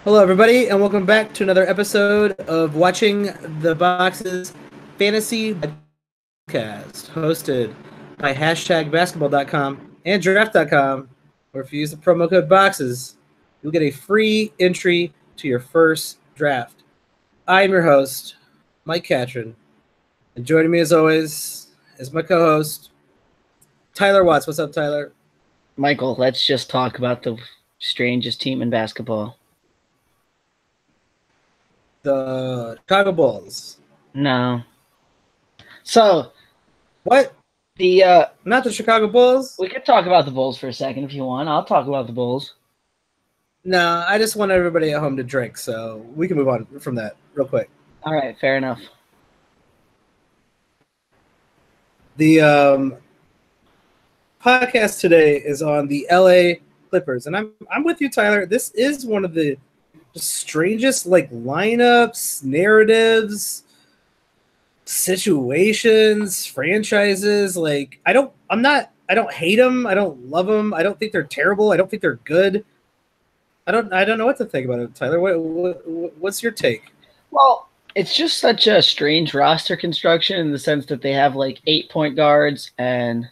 Hello, everybody, and welcome back to another episode of Watching the Boxes Fantasy Podcast, hosted by #basketball.com and draft.com, where if you use the promo code BOXES, you'll get a free entry to your first draft. I am your host, Mike Catron, and joining me as always is my co-host, Tyler Watts. What's up, Tyler? Michael, let's just talk about the strangest team in basketball. The Chicago Bulls. No. So, What? the Not the Chicago Bulls? we could talk about the Bulls for a second if you want. I'll talk about the Bulls. No, I just want everybody at home to drink, so we can move on from that real quick. All right, fair enough. The podcast today is on the LA Clippers, and I'm with you, Tyler. This is one of the strangest lineups, narratives, situations, franchises. I don't hate them. I don't love them. I don't think they're terrible. I don't think they're good. I don't know what to think about it, Tyler. What's your take? Well, it's just such a strange roster construction in the sense that they have 8 point guards and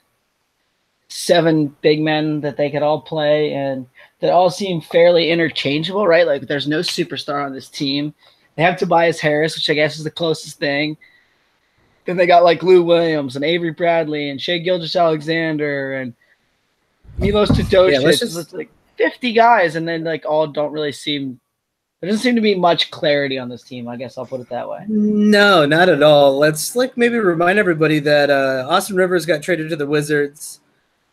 7 big men that they could all play, and that all seem fairly interchangeable, right? There's no superstar on this team. They have Tobias Harris, which I guess is the closest thing. Then they got Lou Williams and Avery Bradley and Shai Gilgeous-Alexander and Milos Teodosic. Yeah, It's 50 guys, and then all don't really seem. There doesn't seem to be much clarity on this team. I guess I'll put it that way. No, not at all. Let's maybe remind everybody that Austin Rivers got traded to the Wizards.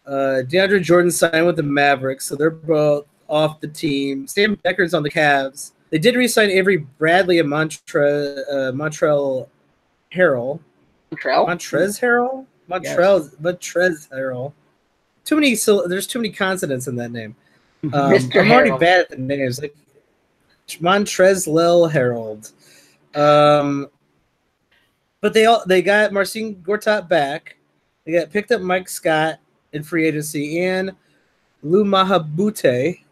DeAndre Jordan signed with the Mavericks, so they're both off the team. Sam Becker's on the Cavs. They did re-sign Avery Bradley and Montrezl Harrell. Montrezl Harrell? Montrezl Harrell. There's too many consonants in that name. I'm already bad at the names. Montrezl Harrell. But they got Marcin Gortat back. They got picked up Mike Scott in free agency and Lou Mahabute,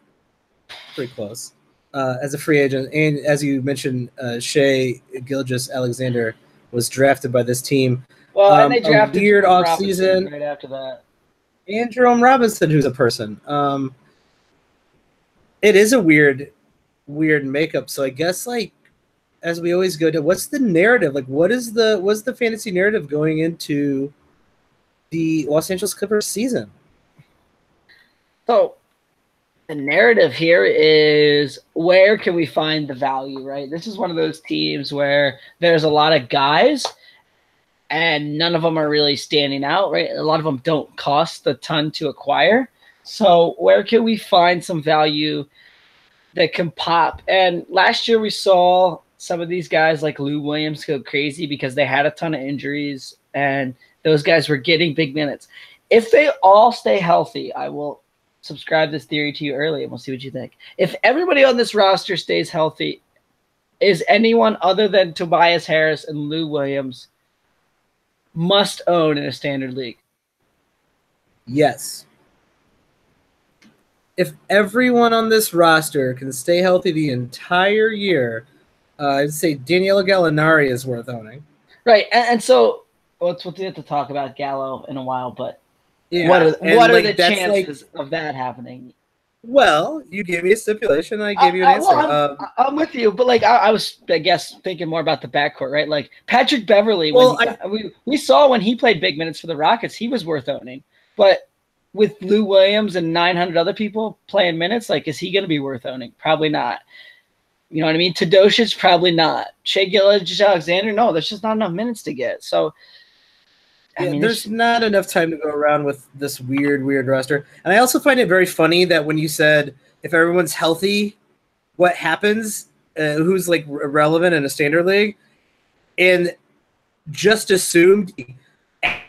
pretty close, as a free agent. And as you mentioned, Shai Gilgeous-Alexander was drafted by this team. Well, and they drafted a weird offseason right after that. And Jerome Robinson, who's a person. It is a weird makeup. So I guess as we always go to, what's the narrative? What's the fantasy narrative going into the Los Angeles Clippers season? So the narrative here is, where can we find the value, right? This is one of those teams where there's a lot of guys and none of them are really standing out, right? A lot of them don't cost a ton to acquire. So where can we find some value that can pop? And last year we saw some of these guys like Lou Williams go crazy because they had a ton of injuries and those guys were getting big minutes. If they all stay healthy, I will subscribe this theory to you early, and we'll see what you think. If everybody on this roster stays healthy, is anyone other than Tobias Harris and Lou Williams must own in a standard league? Yes. If everyone on this roster can stay healthy the entire year, I'd say Danilo Gallinari is worth owning. Right, and so we'll have to talk about Gallo in a while, but yeah, what are the chances of that happening? Well, you gave me a stipulation, and I gave you an answer. Well, I'm with you, but I was, I guess, thinking more about the backcourt, right? Patrick Beverly. We saw when he played big minutes for the Rockets, he was worth owning. But with Lou Williams and 900 other people playing minutes, is he going to be worth owning? Probably not. You know what I mean? Teodosic, probably not. Shai Gilgeous-Alexander, no, there's just not enough minutes to get. So, there's not enough time to go around with this weird roster. And I also find it very funny that when you said if everyone's healthy, what happens? Who's relevant in a standard league? And just assumed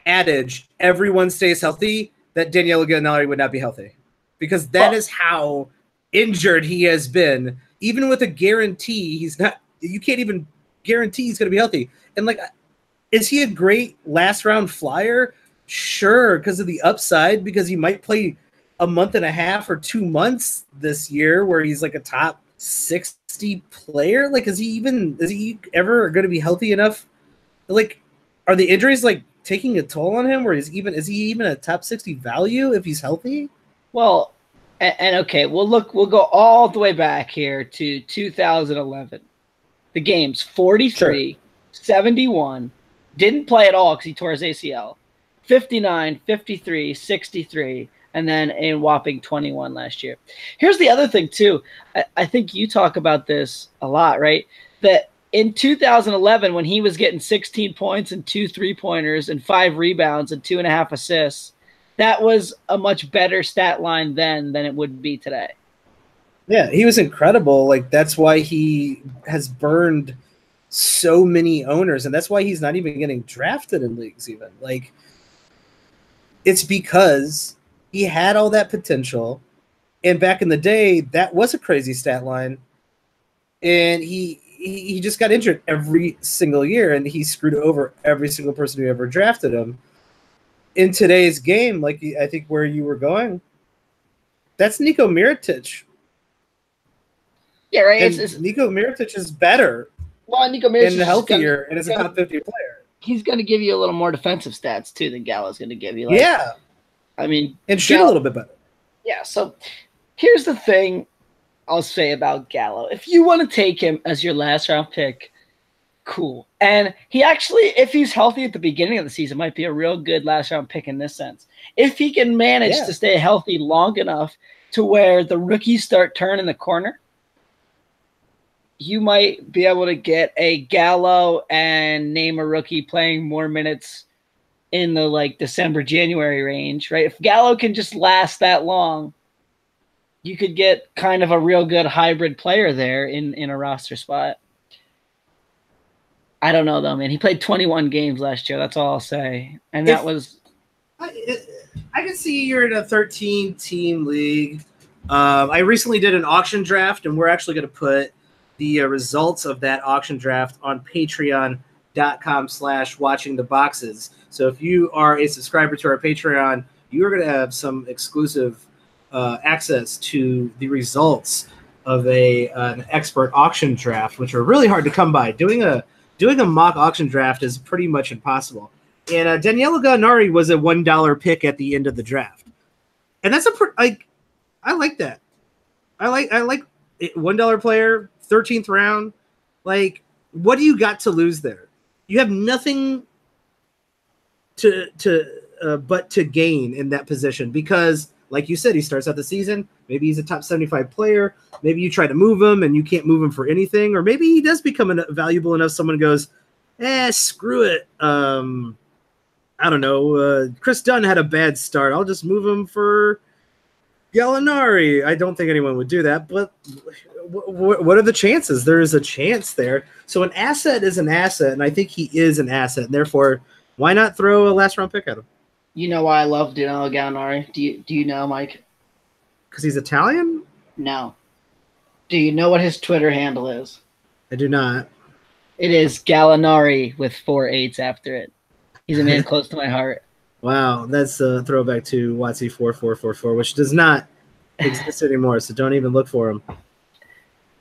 adage, everyone stays healthy, that Danilo Gallinari would not be healthy. Because that is how injured he has been. Even with a guarantee, he's not. You can't even guarantee he's going to be healthy. And is he a great last round flyer? Sure, because of the upside, because he might play a month and a half or 2 months this year where he's a top 60 player? Like, is he ever going to be healthy enough? Like, are the injuries like taking a toll on him, or is he even a top 60 value if he's healthy? Well, and okay, we'll go all the way back here to 2011. The games 43, sure. 71, didn't play at all because he tore his ACL. 59, 53, 63, and then a whopping 21 last year. Here's the other thing, too. I think you talk about this a lot, right? That in 2011, when he was getting 16 points and 2 3-pointers and 5 rebounds and 2.5 assists, that was a much better stat line then than it would be today. Yeah, he was incredible. Like, that's why he has burned so many owners, and that's why he's not even getting drafted in leagues even. Like, it's because he had all that potential, and back in the day, that was a crazy stat line, and he just got injured every single year, and he screwed over every single person who ever drafted him. In today's game, like I think where you were going, that's Niko Mirotic. Yeah, right. And Niko Mirotic is better. Well, Niko Mirotic is healthier, and is a top 50 player. He's going to give you a little more defensive stats too than Gallo's going to give you. Like, yeah, I mean, and shoot a little bit better. Yeah. So here's the thing I'll say about Gallo: if you want to take him as your last round pick, cool. And he actually, if he's healthy at the beginning of the season, might be a real good last round pick in this sense. If he can manage to stay healthy long enough to where the rookies start turning the corner, you might be able to get a Gallo and name a rookie playing more minutes in the like December, January range, right? If Gallo can just last that long, you could get kind of a real good hybrid player there in a roster spot. I don't know though, man. He played 21 games last year. That's all I'll say. And that was. I can see you're in a 13-team league. I recently did an auction draft, and we're actually going to put the results of that auction draft on patreon.com/watchingtheboxes. So if you are a subscriber to our Patreon, you are going to have some exclusive access to the results of an expert auction draft, which are really hard to come by. Doing a mock auction draft is pretty much impossible. And Danilo Gallinari was a $1 pick at the end of the draft, and that's I like that. I like $1 player, 13th round. Like, what do you got to lose there? You have nothing but to gain in that position because, like you said, he starts out the season. Maybe he's a top 75 player. Maybe you try to move him and you can't move him for anything, or maybe he does become valuable enough. Someone goes, screw it. I don't know. Chris Dunn had a bad start. I'll just move him for Gallinari. I don't think anyone would do that, but what are the chances? There is a chance there. So an asset is an asset, and I think he is an asset. And therefore, why not throw a last-round pick at him? You know why I love Danilo Gallinari? Do you know, Mike? Because he's Italian? No. Do you know what his Twitter handle is? I do not. It is Gallinari with 4 8s after it. He's a man close to my heart. Wow, that's a throwback to wtb144, which does not exist anymore, so don't even look for him.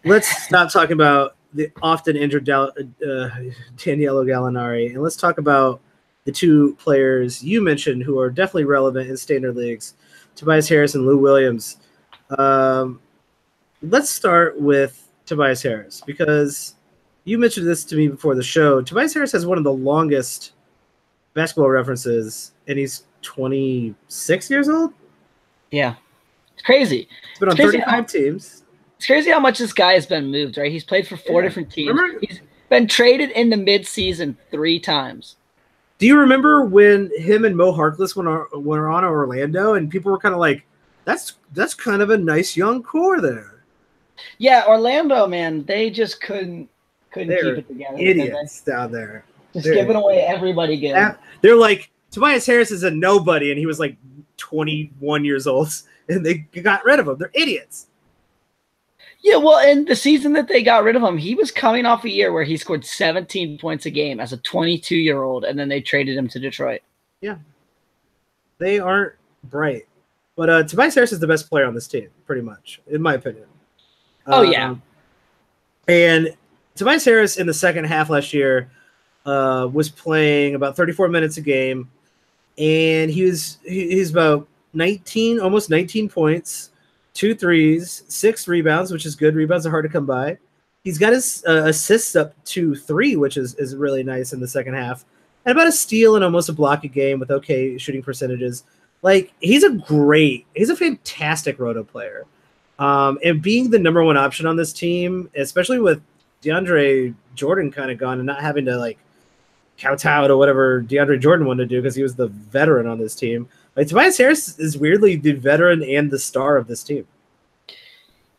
Let's stop talking about the often injured Danilo Gallinari, and let's talk about the two players you mentioned who are definitely relevant in standard leagues, Tobias Harris and Lou Williams. Let's start with Tobias Harris, because you mentioned this to me before the show. Tobias Harris has one of the longest basketball references, and he's 26 years old? Yeah. It's crazy. He's been on 35 teams. It's crazy how much this guy has been moved, right? He's played for 4 different teams. He's been traded in the midseason 3 times. Do you remember when him and Mo Harkless were on Orlando, and people were kind of like, that's kind of a nice young core there? Yeah, Orlando, man, they just couldn't keep it together. Idiots down there. Just giving away everybody good. They're like, Tobias Harris is a nobody, and he was like 21 years old, and they got rid of him. They're idiots. Yeah, well, in the season that they got rid of him, he was coming off a year where he scored 17 points a game as a 22-year-old, and then they traded him to Detroit. Yeah. They aren't bright. But Tobias Harris is the best player on this team, pretty much, in my opinion. Oh, yeah. And Tobias Harris in the second half last year was playing about 34 minutes a game, and he's about 19, almost 19 points, 2 threes, 6 rebounds, which is good. Rebounds are hard to come by. He's got his assists up to 3, which is really nice in the second half, and about a steal and almost a block a game with okay shooting percentages. Like, he's a fantastic roto player. And being the number one option on this team, especially with DeAndre Jordan kind of gone and not having to like kowtow to whatever DeAndre Jordan wanted to do because he was the veteran on this team. Like, Tobias Harris is weirdly the veteran and the star of this team.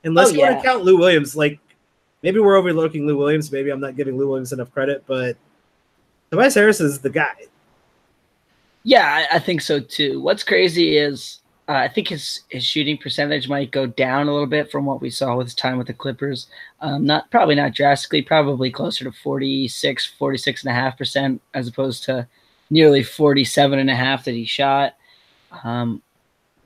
Unless you want to count Lou Williams, like maybe we're overlooking Lou Williams. Maybe I'm not giving Lou Williams enough credit, but Tobias Harris is the guy. Yeah, I think so too. What's crazy is I think his shooting percentage might go down a little bit from what we saw with his time with the Clippers. Probably not drastically, probably closer to 46.5% as opposed to nearly 47.5% that he shot. A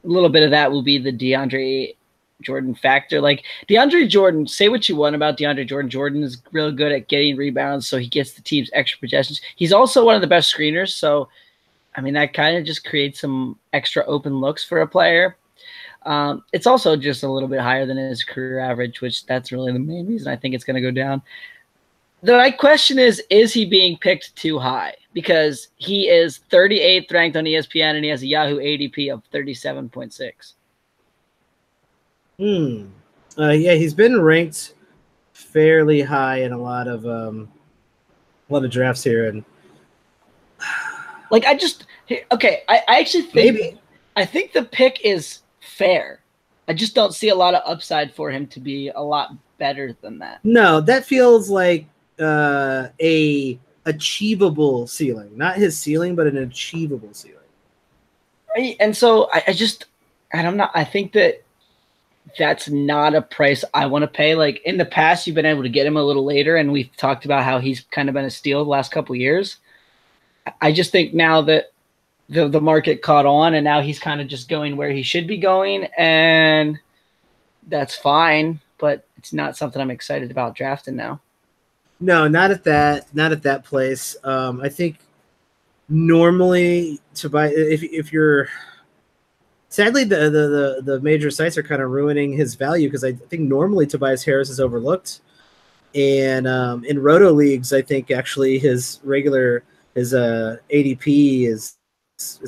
little bit of that will be the DeAndre Jordan factor. Like, DeAndre Jordan, say what you want about DeAndre Jordan. Jordan is real good at getting rebounds, so he gets the team's extra possessions. He's also one of the best screeners, so I mean, that kind of just creates some extra open looks for a player. It's also just a little bit higher than his career average, which that's really the main reason I think it's going to go down. The right question is he being picked too high? Because he is 38th ranked on ESPN, and he has a Yahoo ADP of 37.6. Yeah, he's been ranked fairly high in a lot of drafts here, and like I actually think I think the pick is fair. I just don't see a lot of upside for him to be a lot better than that. No, that feels like a achievable ceiling, not his ceiling, but an achievable ceiling. And so I think that's not a price I want to pay. Like, in the past, you've been able to get him a little later, and we've talked about how he's kind of been a steal the last couple of years. I just think now that the market caught on, and now he's kind of just going where he should be going, and that's fine, but it's not something I'm excited about drafting now. No, not at that place. I think normally to buy, if you're, sadly the major sites are kind of ruining his value, because I think normally Tobias Harris is overlooked, and in roto leagues I think actually his ADP is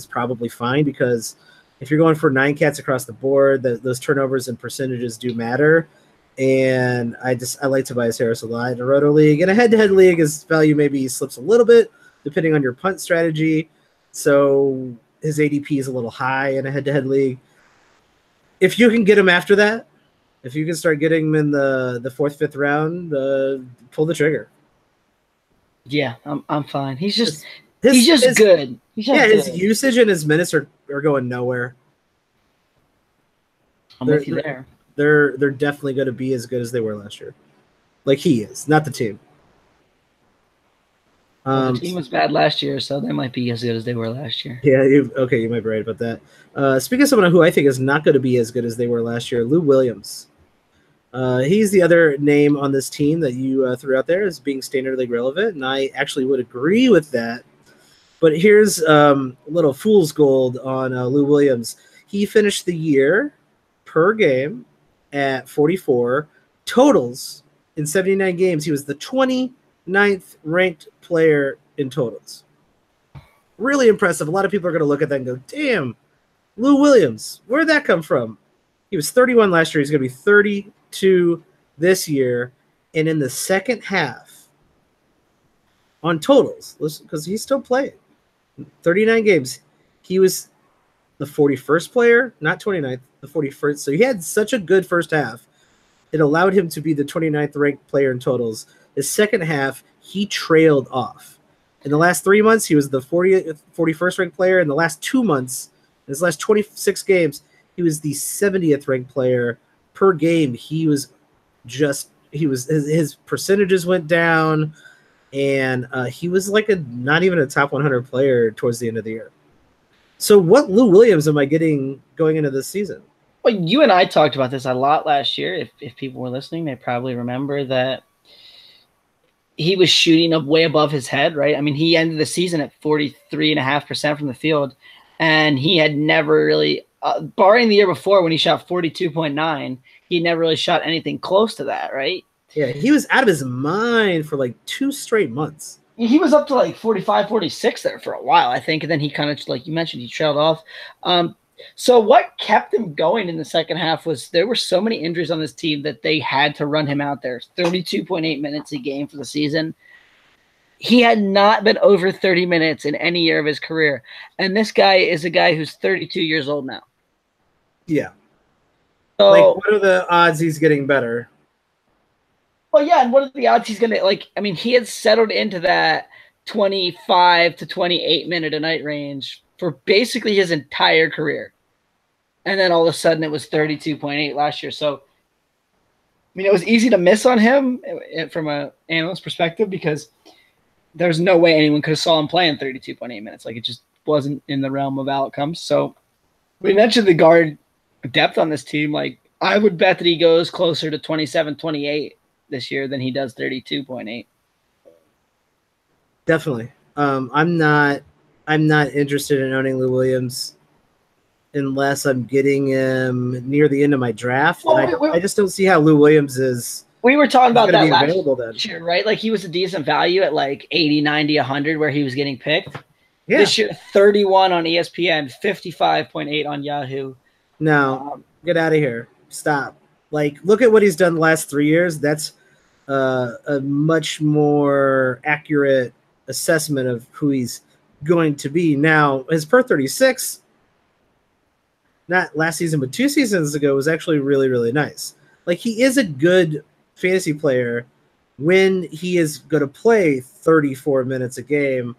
probably fine, because if you're going for 9 cats across the board, those turnovers and percentages do matter. And I like Tobias Harris a lot in a roto league. In a head-to-head league, his value maybe slips a little bit depending on your punt strategy. So his ADP is a little high in a head-to-head league. If you can get him after that, if you can start getting him in the 4th, 5th round, pull the trigger. Yeah, I'm fine. He's just good. He's just good. His usage and his minutes are going nowhere. I'm with you there. They're definitely going to be as good as they were last year. Like, he is, not the team. Well, the team was bad last year, so they might be as good as they were last year. Yeah, you might be right about that. Speaking of someone who I think is not going to be as good as they were last year, Lou Williams. He's the other name on this team that you threw out there as being standard league relevant, and I actually would agree with that. But here's a little fool's gold on Lou Williams. He finished the year per game at 44 totals in 79 games. He was the 29th ranked player in totals. Really impressive. A lot of people are going to look at that and go, damn, Lou Williams, where'd that come from? He was 31 last year. He's going to be 32 this year. And in the second half, on totals, because he's still playing, 39 games, he was the 41st player, not 29th, the 41st. So he had such a good first half. It allowed him to be the 29th ranked player in totals. The second half, he trailed off. In the last 3 months, he was the 41st ranked player. In the last 2 months, in his last 26 games, he was the 70th ranked player per game. His percentages went down, and he was like not even a top 100 player towards the end of the year. So what Lou Williams am I getting going into this season? Well, you and I talked about this a lot last year. If people were listening, they probably remember that he was shooting up way above his head, right? I mean, he ended the season at 43.5% from the field, and he had never really, barring the year before when he shot 42.9, he never really shot anything close to that, right? Yeah, he was out of his mind for like 2 straight months. He was up to like 45, 46 there for a while, I think, and then he kind of, like you mentioned, he trailed off. So what kept him going in the second half was there were so many injuries on this team that they had to run him out there. 32.8 minutes a game for the season. He had not been over 30 minutes in any year of his career. And this guy is a guy who's 32 years old now. Yeah. So, like, what are the odds he's getting better? Well, yeah, and what are the odds he's going to, like, I mean, he had settled into that 25 to 28 minute a night range for basically his entire career. And then all of a sudden it was 32.8 last year. So, I mean, it was easy to miss on him from an analyst perspective because there's no way anyone could have saw him playing 32.8 minutes. Like, it just wasn't in the realm of outcomes. So we mentioned the guard depth on this team. Like, I would bet that he goes closer to 27, 28 this year than he does 32.8. Definitely. I'm not interested in owning Lou Williams unless I'm getting him near the end of my draft. Well, I just don't see how Lou Williams is. We were talking about that last year, right? Like, he was a decent value at like 80, 90, 100 where he was getting picked. Yeah. This year, 31 on ESPN, 55.8 on Yahoo. No, get out of here. Stop. Like, look at what he's done the last 3 years. That's a much more accurate assessment of who he's going to be. Now, his per 36, not last season, but 2 seasons ago, was actually really, really nice. Like, he is a good fantasy player when he is going to play 34 minutes a game,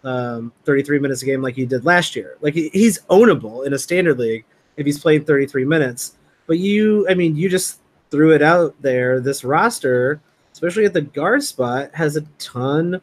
33 minutes a game like he did last year. Like, he's ownable in a standard league if he's played 33 minutes. But you just threw it out there. This roster, especially at the guard spot, has a ton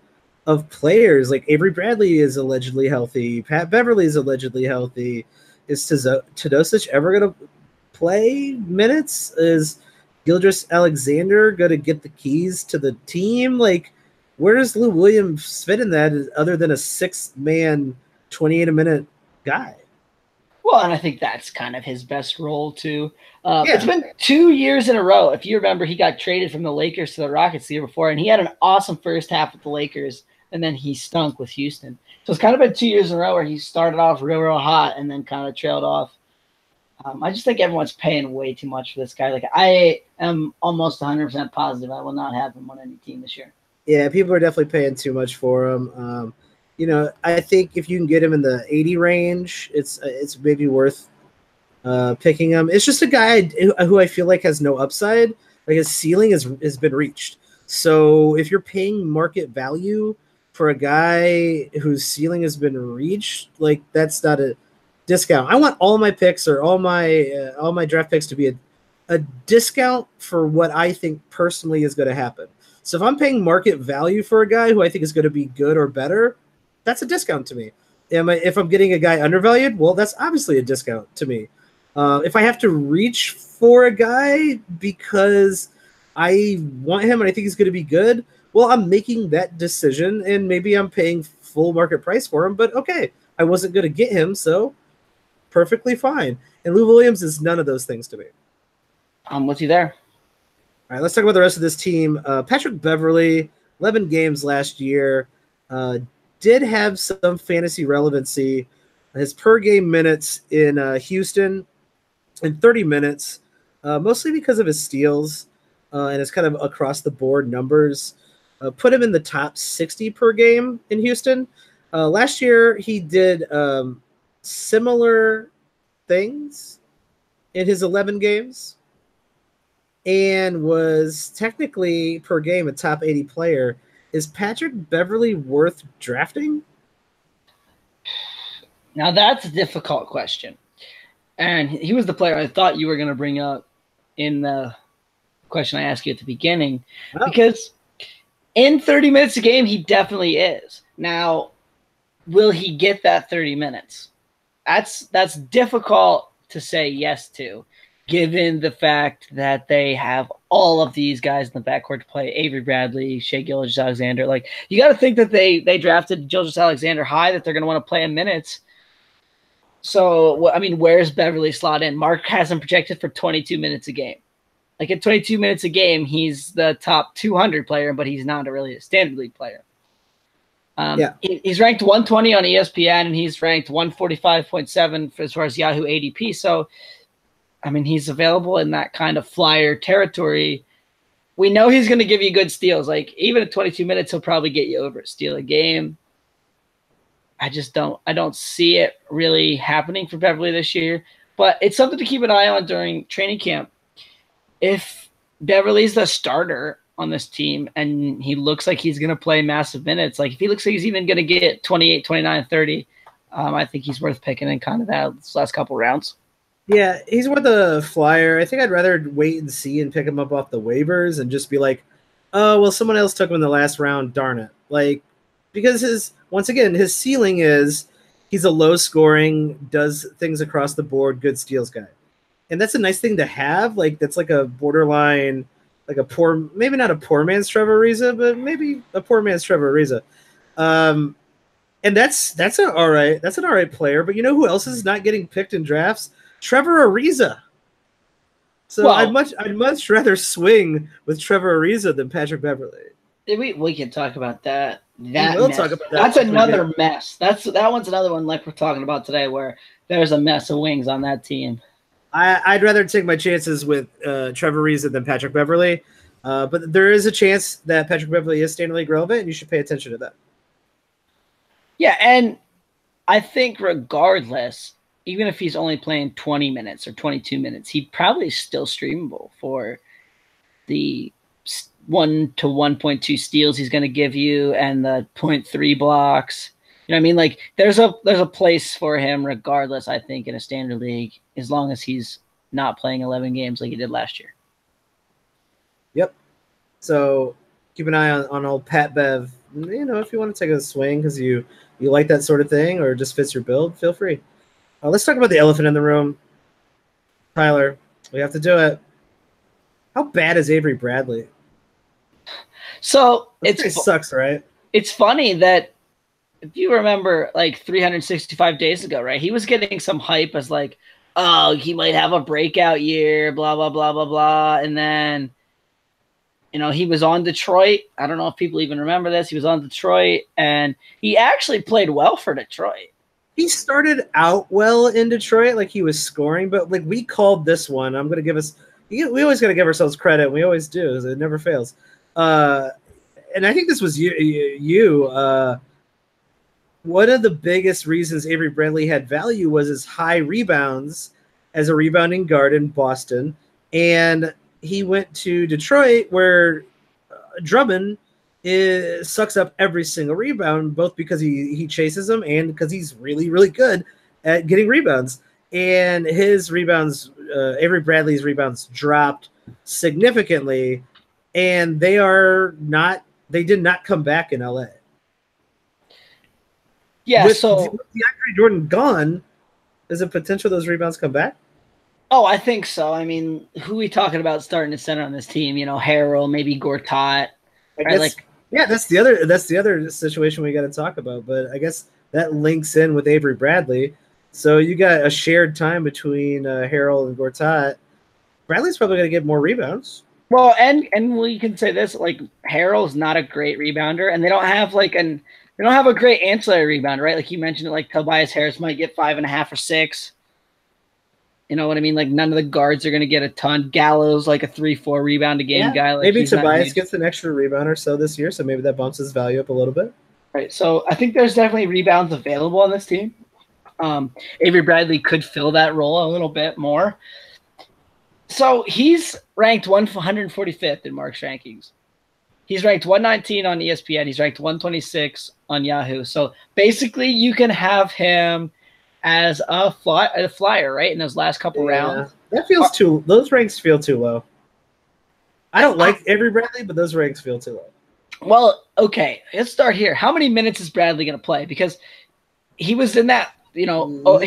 of players. Like, Avery Bradley is allegedly healthy. Pat Beverly is allegedly healthy. Is Todosic ever going to play minutes? Is Gildress Alexander going to get the keys to the team? Like, where does Lou Williams fit in that other than a 6-man, 28-a-minute guy? Well, and I think that's kind of his best role, too. It's been 2 years in a row. If you remember, he got traded from the Lakers to the Rockets the year before, and he had an awesome first half with the Lakers, and then he stunk with Houston. So it's kind of been 2 years in a row where he started off real, real hot and then kind of trailed off. I just think everyone's paying way too much for this guy. Like, I am almost 100% positive I will not have him on any team this year. Yeah, people are definitely paying too much for him. I think if you can get him in the 80 range, it's maybe worth picking him. It's just a guy who I feel like has no upside. Like, his ceiling has been reached. So if you're paying market value for a guy whose ceiling has been reached, like, that's not a discount. I want all my picks or all my draft picks to be a discount for what I think personally is going to happen. So if I'm paying market value for a guy who I think is going to be good or better, that's a discount to me. If I'm getting a guy undervalued, well, that's obviously a discount to me. If I have to reach for a guy because I want him and I think he's going to be good, well, I'm making that decision, and maybe I'm paying full market price for him, but okay, I wasn't going to get him, so perfectly fine. And Lou Williams is none of those things to me. I'm with you there. All right, let's talk about the rest of this team. Patrick Beverly, 11 games last year, did have some fantasy relevancy. His per game minutes in Houston in 30 minutes, mostly because of his steals and his kind of across the board numbers, put him in the top 60 per game in Houston. Last year, he did similar things in his 11 games and was technically per game a top 80 player. Is Patrick Beverly worth drafting? Now, that's a difficult question. And he was the player I thought you were going to bring up in the question I asked you at the beginning. Oh. Because in 30 minutes a game, he definitely is. Now, will he get that 30 minutes? That's difficult to say yes to. given the fact that they have all of these guys in the backcourt to play, Avery Bradley, Shai Gilgeous-Alexander. Like, you got to think that they drafted Gilgeous-Alexander high, that they're going to want to play him minutes. So, I mean, where's Beverly slot in? Mark has him projected for 22 minutes a game. Like, at 22 minutes a game, he's the top 200 player, but he's not really a standard league player. He's ranked 120 on ESPN, and he's ranked 145.7 as far as Yahoo ADP. So, I mean, he's available in that kind of flyer territory. We know he's going to give you good steals. Like, even at 22 minutes, he'll probably get you over a steal a game. I don't see it really happening for Beverly this year, but it's something to keep an eye on during training camp. If Beverly's the starter on this team and he looks like he's going to play massive minutes, like if he looks like he's even going to get 28, 29, 30, I think he's worth picking in kind of that last couple rounds. Yeah, he's worth a flyer. I think I'd rather wait and see and pick him up off the waivers and just be like, oh, well, someone else took him in the last round, darn it. Like, because his ceiling is he's a low-scoring, does things across the board, good steals guy. And that's a nice thing to have. Like, that's like a borderline, like a poor, maybe not a poor man's Trevor Ariza, but maybe a poor man's Trevor Ariza. And that's an all right player. But you know who else is not getting picked in drafts? Trevor Ariza. So well, I'd much rather swing with Trevor Ariza than Patrick Beverly. We can talk about that. Talk about that. That's another mess. That one's another one like we're talking about today, where there's a mess of wings on that team. I'd rather take my chances with Trevor Ariza than Patrick Beverly, but there is a chance that Patrick Beverly is standard league relevant, and you should pay attention to that. Yeah, and I think regardless, even if he's only playing 20 minutes or 22 minutes, he probably is still streamable for the 1 to 1.2 steals he's going to give you and the 0.3 blocks. You know what I mean? Like, there's a place for him regardless, I think, in a standard league, as long as he's not playing 11 games like he did last year. Yep. So keep an eye on old Pat Bev. You know, if you want to take a swing because you like that sort of thing or just fits your build, feel free. Let's talk about the elephant in the room. Tyler, we have to do it. How bad is Avery Bradley? So it sucks, right? It's funny that if you remember, like 365 days ago, right? He was getting some hype as like, oh, he might have a breakout year, blah, blah, blah, blah, blah. And then, you know, he was on Detroit. I don't know if people even remember this. He was on Detroit, and he actually played well for Detroit. He started out well in Detroit, like he was scoring, but like we called this one. I'm going to give us – we always got to give ourselves credit. We always do. It never fails. And I think this was you. One of the biggest reasons Avery Bradley had value was his high rebounds as a rebounding guard in Boston. And he went to Detroit where Drummond sucks up every single rebound, both because he chases them and because he's really, really good at getting rebounds. And his rebounds, Avery Bradley's rebounds dropped significantly, and they did not come back in LA. Yeah, with DeAndre Jordan gone, is it potential those rebounds come back? Oh, I think so. I mean, who are we talking about starting to center on this team? You know, Harrell, maybe Gortat. That's the other situation we got to talk about. But I guess that links in with Avery Bradley. So you got a shared time between Harrell and Gortat. Bradley's probably going to get more rebounds. Well, and we can say this: like Harrell's not a great rebounder, and they don't have a great ancillary rebounder, right? Like you mentioned, like Tobias Harris might get 5.5 or 6. You know what I mean? Like none of the guards are going to get a ton. Gallo's like a 3-4 rebound a game guy. Like maybe Tobias gets an extra rebound or so this year, so maybe that bumps his value up a little bit. Right. So I think there's definitely rebounds available on this team. Avery Bradley could fill that role a little bit more. So he's ranked 145th in Mark's rankings. He's ranked 119 on ESPN. He's ranked 126 on Yahoo. So basically, you can have him as a flyer, right? In those last couple rounds. That feels those ranks feel too low. I don't like Avery Bradley, but those ranks feel too low. Well, okay, let's start here. How many minutes is Bradley going to play? Because he was in that, he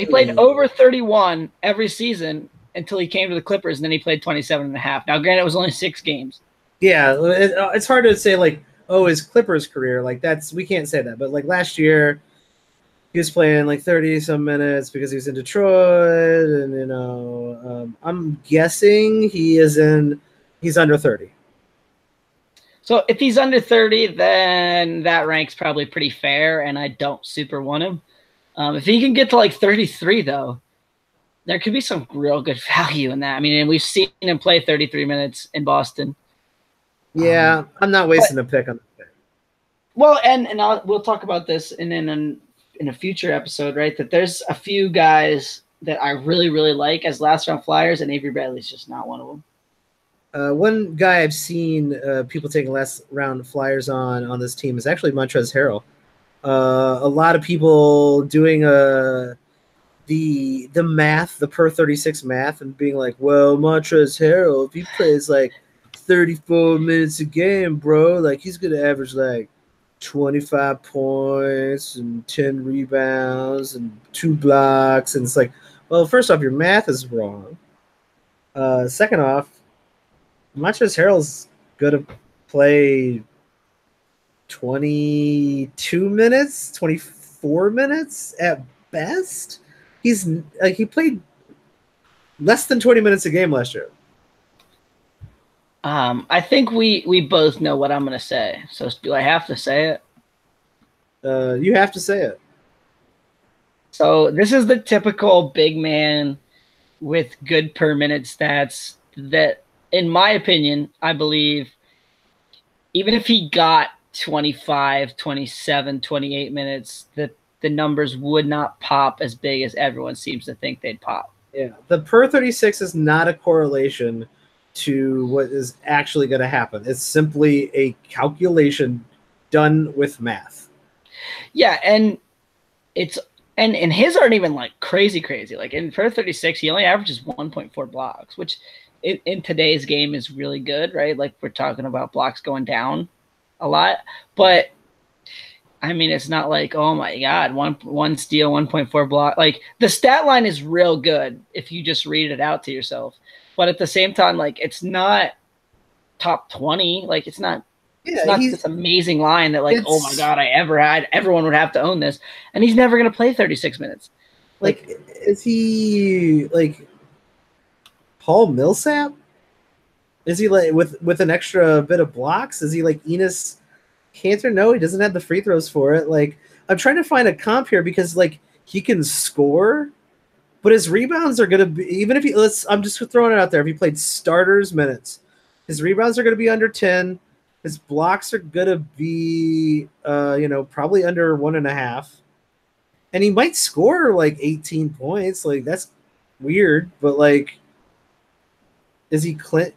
played over 31 every season until he came to the Clippers, and then he played 27 and a half. Now, granted, it was only 6 games. Yeah, it's hard to say, like, oh, his Clippers career, like, we can't say that. But, like, last year, he was playing, like, 30-some minutes because he was in Detroit. And, you know, I'm guessing he's under 30. So if he's under 30, then that rank's probably pretty fair, and I don't super want him. If he can get to like 33, though, there could be some real good value in that. I mean, and we've seen him play 33 minutes in Boston. Yeah, I'm not wasting a pick on that pick. Well, and we'll talk about this in a future episode, right? That there's a few guys that I really, really like as last-round flyers, and Avery Bradley's just not one of them. One guy I've seen people taking last round flyers on this team is actually Montrezl Harrell. A lot of people doing the math, the per 36 math, and being like, well, Montrezl Harrell, if he plays like 34 minutes a game, bro, like he's gonna average like 25 points and 10 rebounds and 2 blocks. And it's like, well, first off, your math is wrong. Second off, Montrezl Harrell's going to play 22 minutes, 24 minutes at best. He's like, he played less than 20 minutes a game last year. I think we both know what I'm going to say. So do I have to say it? You have to say it. So this is the typical big man with good per minute stats that, in my opinion, I believe even if he got 25, 27, 28 minutes, that the numbers would not pop as big as everyone seems to think they'd pop. Yeah, the per 36 is not a correlation to what is actually going to happen. It's simply a calculation done with math. Yeah, and it's and his aren't even like crazy. Like in per 36, he only averages 1.4 blocks, which in today's game is really good, right? Like we're talking about blocks going down a lot, but I mean, it's not like, oh my God, one steal, 1.4 block. Like the stat line is real good if you just read it out to yourself. But at the same time, like it's not top 20. Like it's not this amazing line that like, oh my God, everyone would have to own this. And he's never going to play 36 minutes. Like, is he like Paul Millsap? Is he like with an extra bit of blocks? Is he like Enes Kanter? No, he doesn't have the free throws for it. Like, I'm trying to find a comp here because like he can score, but his rebounds are gonna be, even if I'm just throwing it out there. If he played starters minutes, his rebounds are gonna be under 10. His blocks are gonna be probably under 1.5. And he might score like 18 points. Like that's weird, but like, is he Clint?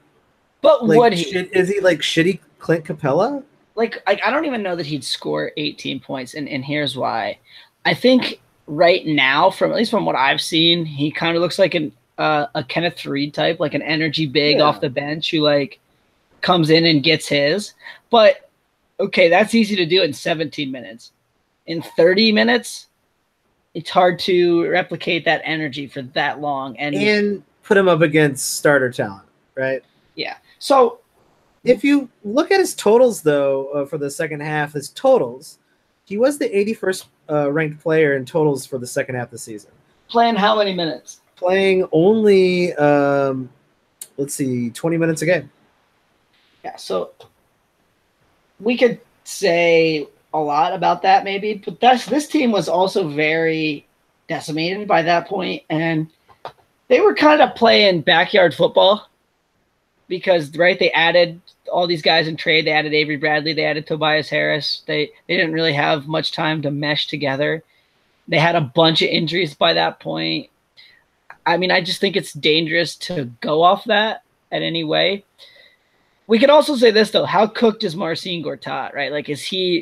But like, would he? Is he like shitty Clint Capella? Like I don't even know that he'd score 18 points, and here's why. I think right now, at least from what I've seen, he kind of looks like a Kenneth Reed type, like an energy big off the bench who like comes in and gets his. But okay, that's easy to do in 17 minutes. In 30 minutes, it's hard to replicate that energy for that long and put him up against starter talent, right? Yeah. So if you look at his totals, though, for the second half, he was the 81st ranked player in totals for the second half of the season. Playing how many minutes? Playing only, 20 minutes a game. Yeah, so we could say a lot about that maybe, but this team was also very decimated by that point, and they were kind of playing backyard football because, right, they added all these guys in trade. They added Avery Bradley. They added Tobias Harris. They didn't really have much time to mesh together. They had a bunch of injuries by that point. I mean, I just think it's dangerous to go off that at any way. We could also say this, though. How cooked is Marcin Gortat, right? Like,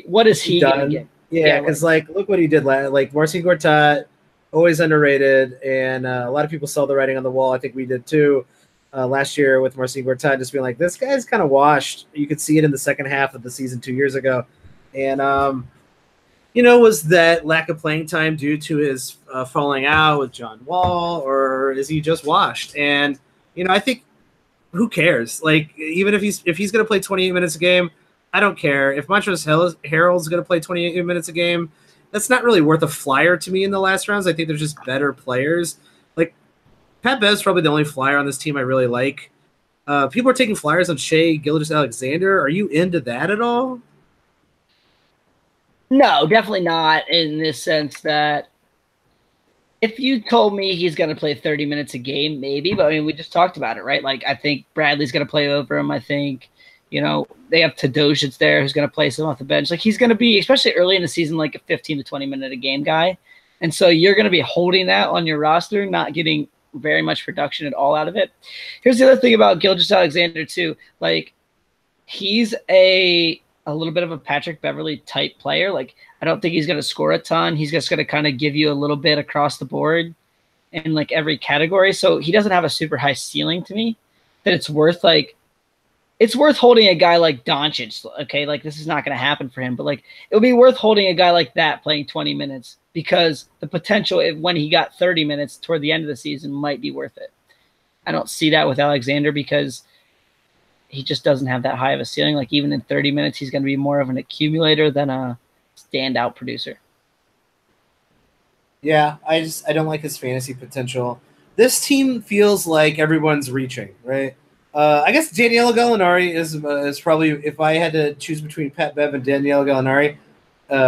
what is he going to get? Yeah, because, like, look what he did last. Like, Marcin Gortat, always underrated, and a lot of people saw the writing on the wall. I think we did, too. Last year with Marcin Gortat, just being like, this guy's kind of washed. You could see it in the second half of the season 2 years ago. And Was that lack of playing time due to his falling out with John Wall, or is he just washed? And I think who cares? Like, even if he's going to play 28 minutes a game, I don't care. If Montrezl Harrell's going to play 28 minutes a game, that's not really worth a flyer to me in the last rounds. I think there's just better players. Like, Pat Bev's probably the only flyer on this team I really like. People are taking flyers on Shai Gilgeous-Alexander. Are you into that at all? No, definitely not, in this sense that if you told me he's going to play 30 minutes a game, maybe. But, I mean, we just talked about it, right? Like, I think Bradley's going to play over him. I think, they have Tadocic there who's going to play some off the bench. Like, he's going to be, especially early in the season, like a 15 to 20 minute a game guy. And so you're going to be holding that on your roster, not getting very much production at all out of it. Here's the other thing about Gilgeous-Alexander, too. Like, he's a little bit of a Patrick Beverley type player. Like, I don't think he's going to score a ton. He's just going to kind of give you a little bit across the board in like every category. So he doesn't have a super high ceiling to me that it's worth holding a guy like Doncic. Okay. Like, this is not going to happen for him, but like, it would be worth holding a guy like that playing 20 minutes because the potential when he got 30 minutes toward the end of the season might be worth it. I don't see that with Alexander because he just doesn't have that high of a ceiling. Like, even in 30 minutes, he's going to be more of an accumulator than a standout producer. Yeah, I don't like his fantasy potential. This team feels like everyone's reaching, right? I guess Danilo Gallinari is probably, if I had to choose between Pat Bev and Danilo Gallinari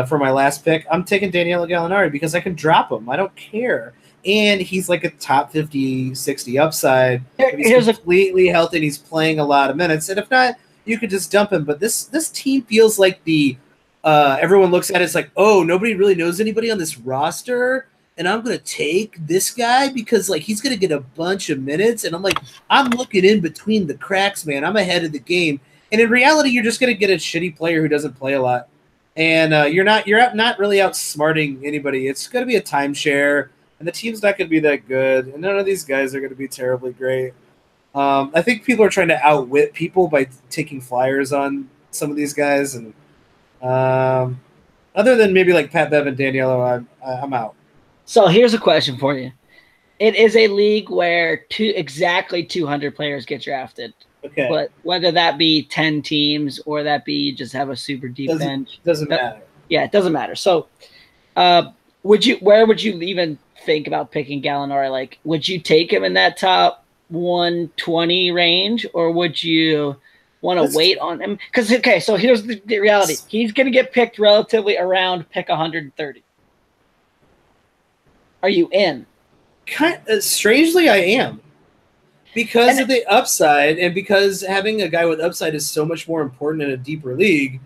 for my last pick, I'm taking Danilo Gallinari because I can drop him. I don't care. And he's like a top 50, 60 upside. He's completely healthy and he's playing a lot of minutes. And if not, you could just dump him. But this team feels like everyone looks at it, it's like, oh, nobody really knows anybody on this roster, and I'm going to take this guy because like he's going to get a bunch of minutes. And I'm like, I'm looking in between the cracks, man. I'm ahead of the game. And in reality, you're just going to get a shitty player who doesn't play a lot. And you're not really outsmarting anybody. It's going to be a timeshare. And the team's not going to be that good. And none of these guys are going to be terribly great. I think people are trying to outwit people by taking flyers on some of these guys. And other than maybe like Pat Bev and Danilo, I'm out. So here's a question for you. It is a league where exactly 200 players get drafted. Okay. But whether that be 10 teams or that be you just have a super deep bench. Doesn't matter. Yeah, it doesn't matter. So where would you even think about picking Gallinari? Like, would you take him in that top 120 range, or would you want to wait on him? Because, okay, so here's the reality. He's going to get picked relatively around pick 130. Are you in? Strangely, I am. Because of the upside, and because having a guy with upside is so much more important in a deeper league,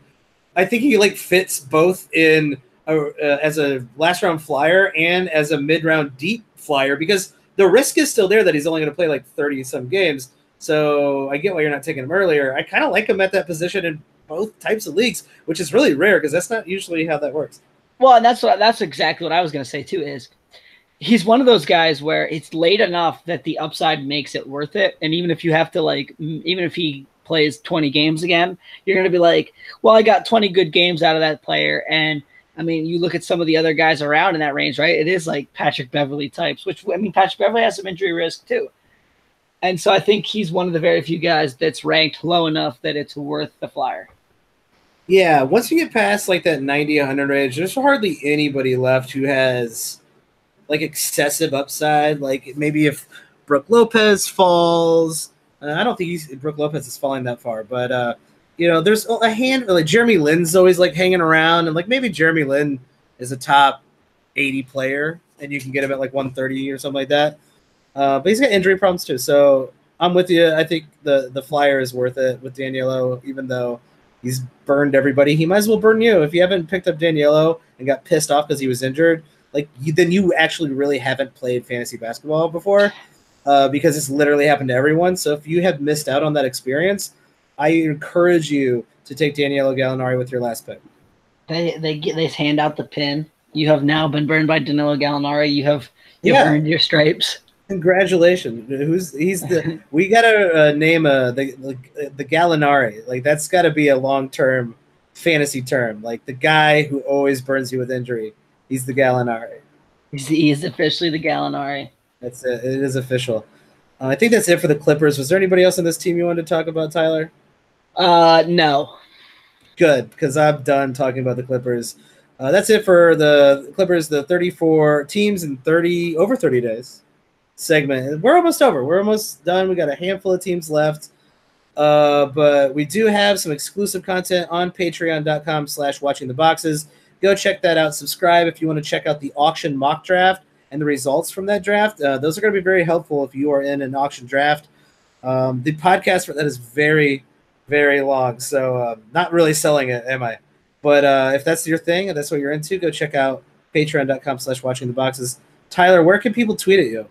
I think he like fits both in as a last round flyer and as a mid round deep flyer, because the risk is still there that he's only going to play like 30 some games. So I get why you're not taking him earlier. I kind of like him at that position in both types of leagues, which is really rare because that's not usually how that works. Well, and that's exactly what I was going to say too. Is he's one of those guys where it's late enough that the upside makes it worth it. And even if you have to even if he plays 20 games again, you're going to be like, well, I got 20 good games out of that player. And I mean, you look at some of the other guys around in that range, right? It is like Patrick Beverley types, which, I mean, Patrick Beverley has some injury risk too. And so I think he's one of the very few guys that's ranked low enough that it's worth the flyer. Yeah, once you get past like that 90, 100 range, there's hardly anybody left who has like excessive upside. Like maybe if Brook Lopez falls, I don't think Brook Lopez is falling that far, but there's a hand like Jeremy Lin's always like hanging around, and like maybe Jeremy Lin is a top 80 player, and you can get him at like 130 or something like that. But he's got injury problems too, so I'm with you. I think the flyer is worth it with Danilo, even though he's burned everybody. He might as well burn you if you haven't picked up Danilo and got pissed off because he was injured. Like then you actually really haven't played fantasy basketball before, because it's literally happened to everyone. So if you have missed out on that experience, I encourage you to take Danilo Gallinari with your last pick. They hand out the pin. You have now been burned by Danilo Gallinari. You've earned your stripes. Congratulations! We gotta name the Gallinari. Like that's got to be a long-term fantasy term, like the guy who always burns you with injury. He's the Gallinari. He's officially the Gallinari. That's it. It is official. I think that's it for the Clippers. Was there anybody else on this team you wanted to talk about, Tyler? No. Good, because I'm done talking about the Clippers. That's it for the Clippers, the 34 teams in over 30 days segment. We're almost over. We're almost done. We got a handful of teams left. But we do have some exclusive content on patreon.com/watchingtheboxes. Go check that out. Subscribe if you want to check out the auction mock draft and the results from that draft. Those are going to be very helpful if you are in an auction draft. The podcast for that is very, very long, so not really selling it, am I? But if that's your thing and that's what you're into, go check out patreon.com/watchingtheboxes. Tyler, where can people tweet at you?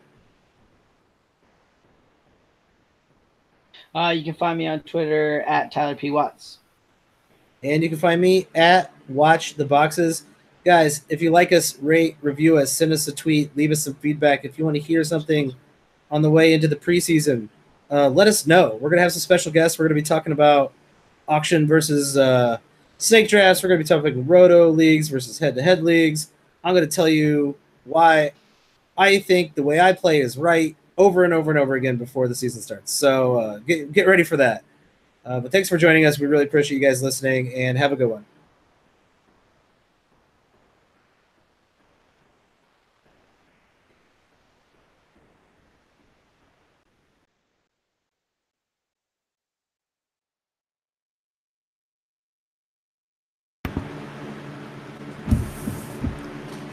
You can find me on Twitter at Tyler P. Watts. And you can find me at Watch the Boxes. Guys, if you like us, rate, review us, send us a tweet, leave us some feedback. If you want to hear something on the way into the preseason, let us know. We're going to have some special guests. We're going to be talking about auction versus snake drafts. We're going to be talking roto leagues versus head-to-head leagues. I'm going to tell you why I think the way I play is right over and over and over again before the season starts. So get ready for that. But thanks for joining us. We really appreciate you guys listening, and have a good one.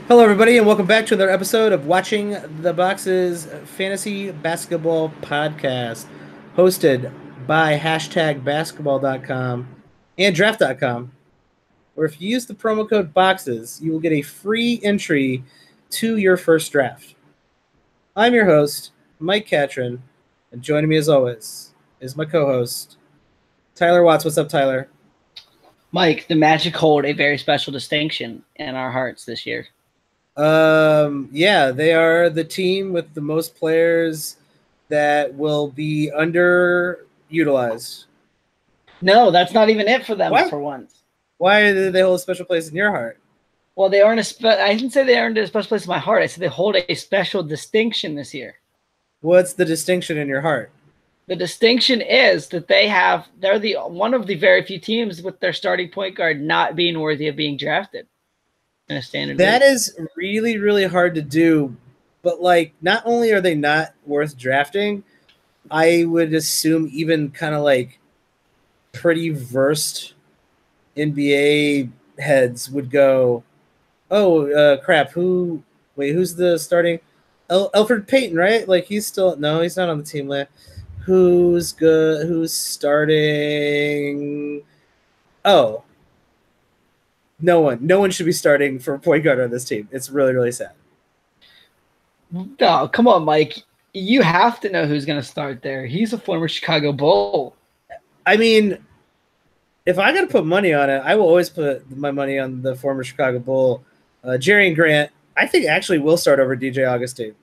Hello, everybody, and welcome back to another episode of Watching the Boxes Fantasy Basketball Podcast, hosted by #basketball.com and draft.com, where if you use the promo code BOXES, you will get a free entry to your first draft. I'm your host, Mike Catron, and joining me as always is my co-host, Tyler Watts. What's up, Tyler? Mike, the Magic hold a very special distinction in our hearts this year. Yeah, they are the team with the most players that will be underutilized. No, that's not even it for them. For once. Why do they hold a special place in your heart? Well, they earned I didn't say they earned a special place in my heart. I said they hold a special distinction this year. What's the distinction in your heart? The distinction is that they're one of the very few teams with their starting point guard not being worthy of being drafted in a standard league. That is really, really hard to do. But, like, not only are they not worth drafting, I would assume even kind of, like, pretty versed NBA heads would go, oh, crap, who's the starting? Elfrid Payton, right? Like, he's not on the team. Who's good? Who's starting? Oh, no one should be starting for point guard on this team. It's really, really sad. No, come on, Mike. You have to know who's going to start there. He's a former Chicago Bull. I mean, if I got to put money on it, I will always put my money on the former Chicago Bull. Jerian Grant, I think, actually will start over DJ Augustine.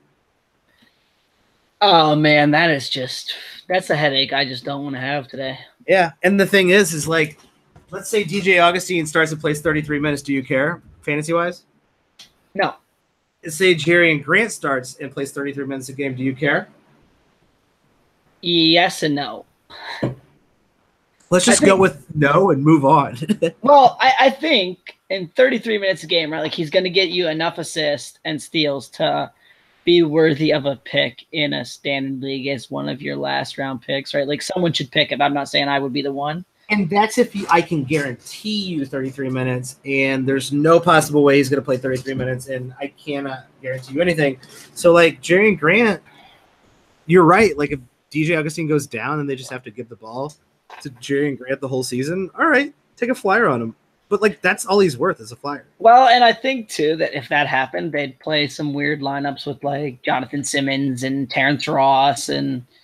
Oh, man, that's a headache I just don't want to have today. Yeah, and the thing is like, let's say DJ Augustine starts and plays 33 minutes. Do you care, fantasy-wise? No. Let's say Jerian Grant starts and plays 33 minutes a game. Do you care? Yes and no. Let's just go with no and move on. Well, I think in 33 minutes a game, right, like he's going to get you enough assists and steals to be worthy of a pick in a standard league as one of your last round picks, right? Like someone should pick it. I'm not saying I would be the one. And that's if I can guarantee you 33 minutes, and there's no possible way he's going to play 33 minutes, and I cannot guarantee you anything. So, like, Jerian Grant, you're right. Like, if DJ Augustine goes down and they just have to give the ball to Jerian Grant the whole season, all right, take a flyer on him. But, like, that's all he's worth is a flyer. Well, and I think, too, that if that happened, they'd play some weird lineups with, like, Jonathan Simmons and Terrence Ross and –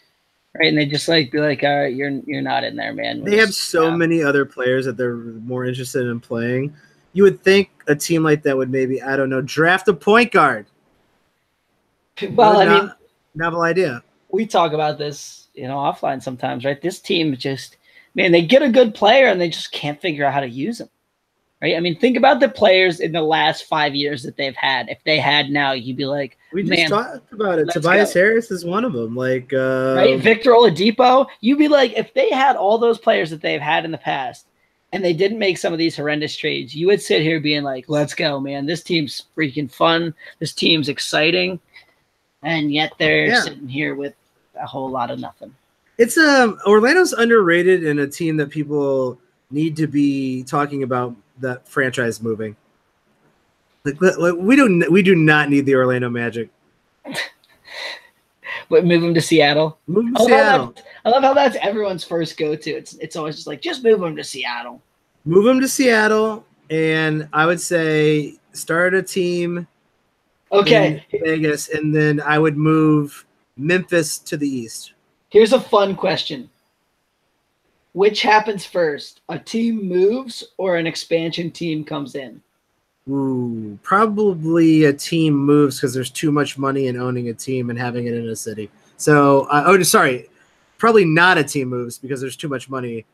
right, and they just be like, you're not in there, man. They have so many other players that they're more interested in playing. You would think a team like that would maybe, I don't know, draft a point guard. Well, I mean, novel idea. We talk about this, offline sometimes, right? This team just, man, they get a good player and they just can't figure out how to use him. right? I mean, think about the players in the last 5 years that they've had. If they had now, you'd be like, we just man, talked about it. Tobias Harris is one of them. Like, right? Victor Oladipo. You'd be like, if they had all those players that they've had in the past, and they didn't make some of these horrendous trades, you would sit here being like, let's go, man. This team's freaking fun. This team's exciting. And yet they're sitting here with a whole lot of nothing. It's Orlando's underrated and a team that people need to be talking about that franchise moving. Like we do not need the Orlando Magic. But move them to Seattle. Move them to Seattle. I love how that's everyone's first go-to. It's always just like, just move them to Seattle. Move them to Seattle, and I would say start a team in Vegas, and then I would move Memphis to the East. Here's a fun question. Which happens first? A team moves or an expansion team comes in? Ooh, probably a team moves because there's too much money in owning a team and having it in a city. So, probably not a team moves because there's too much money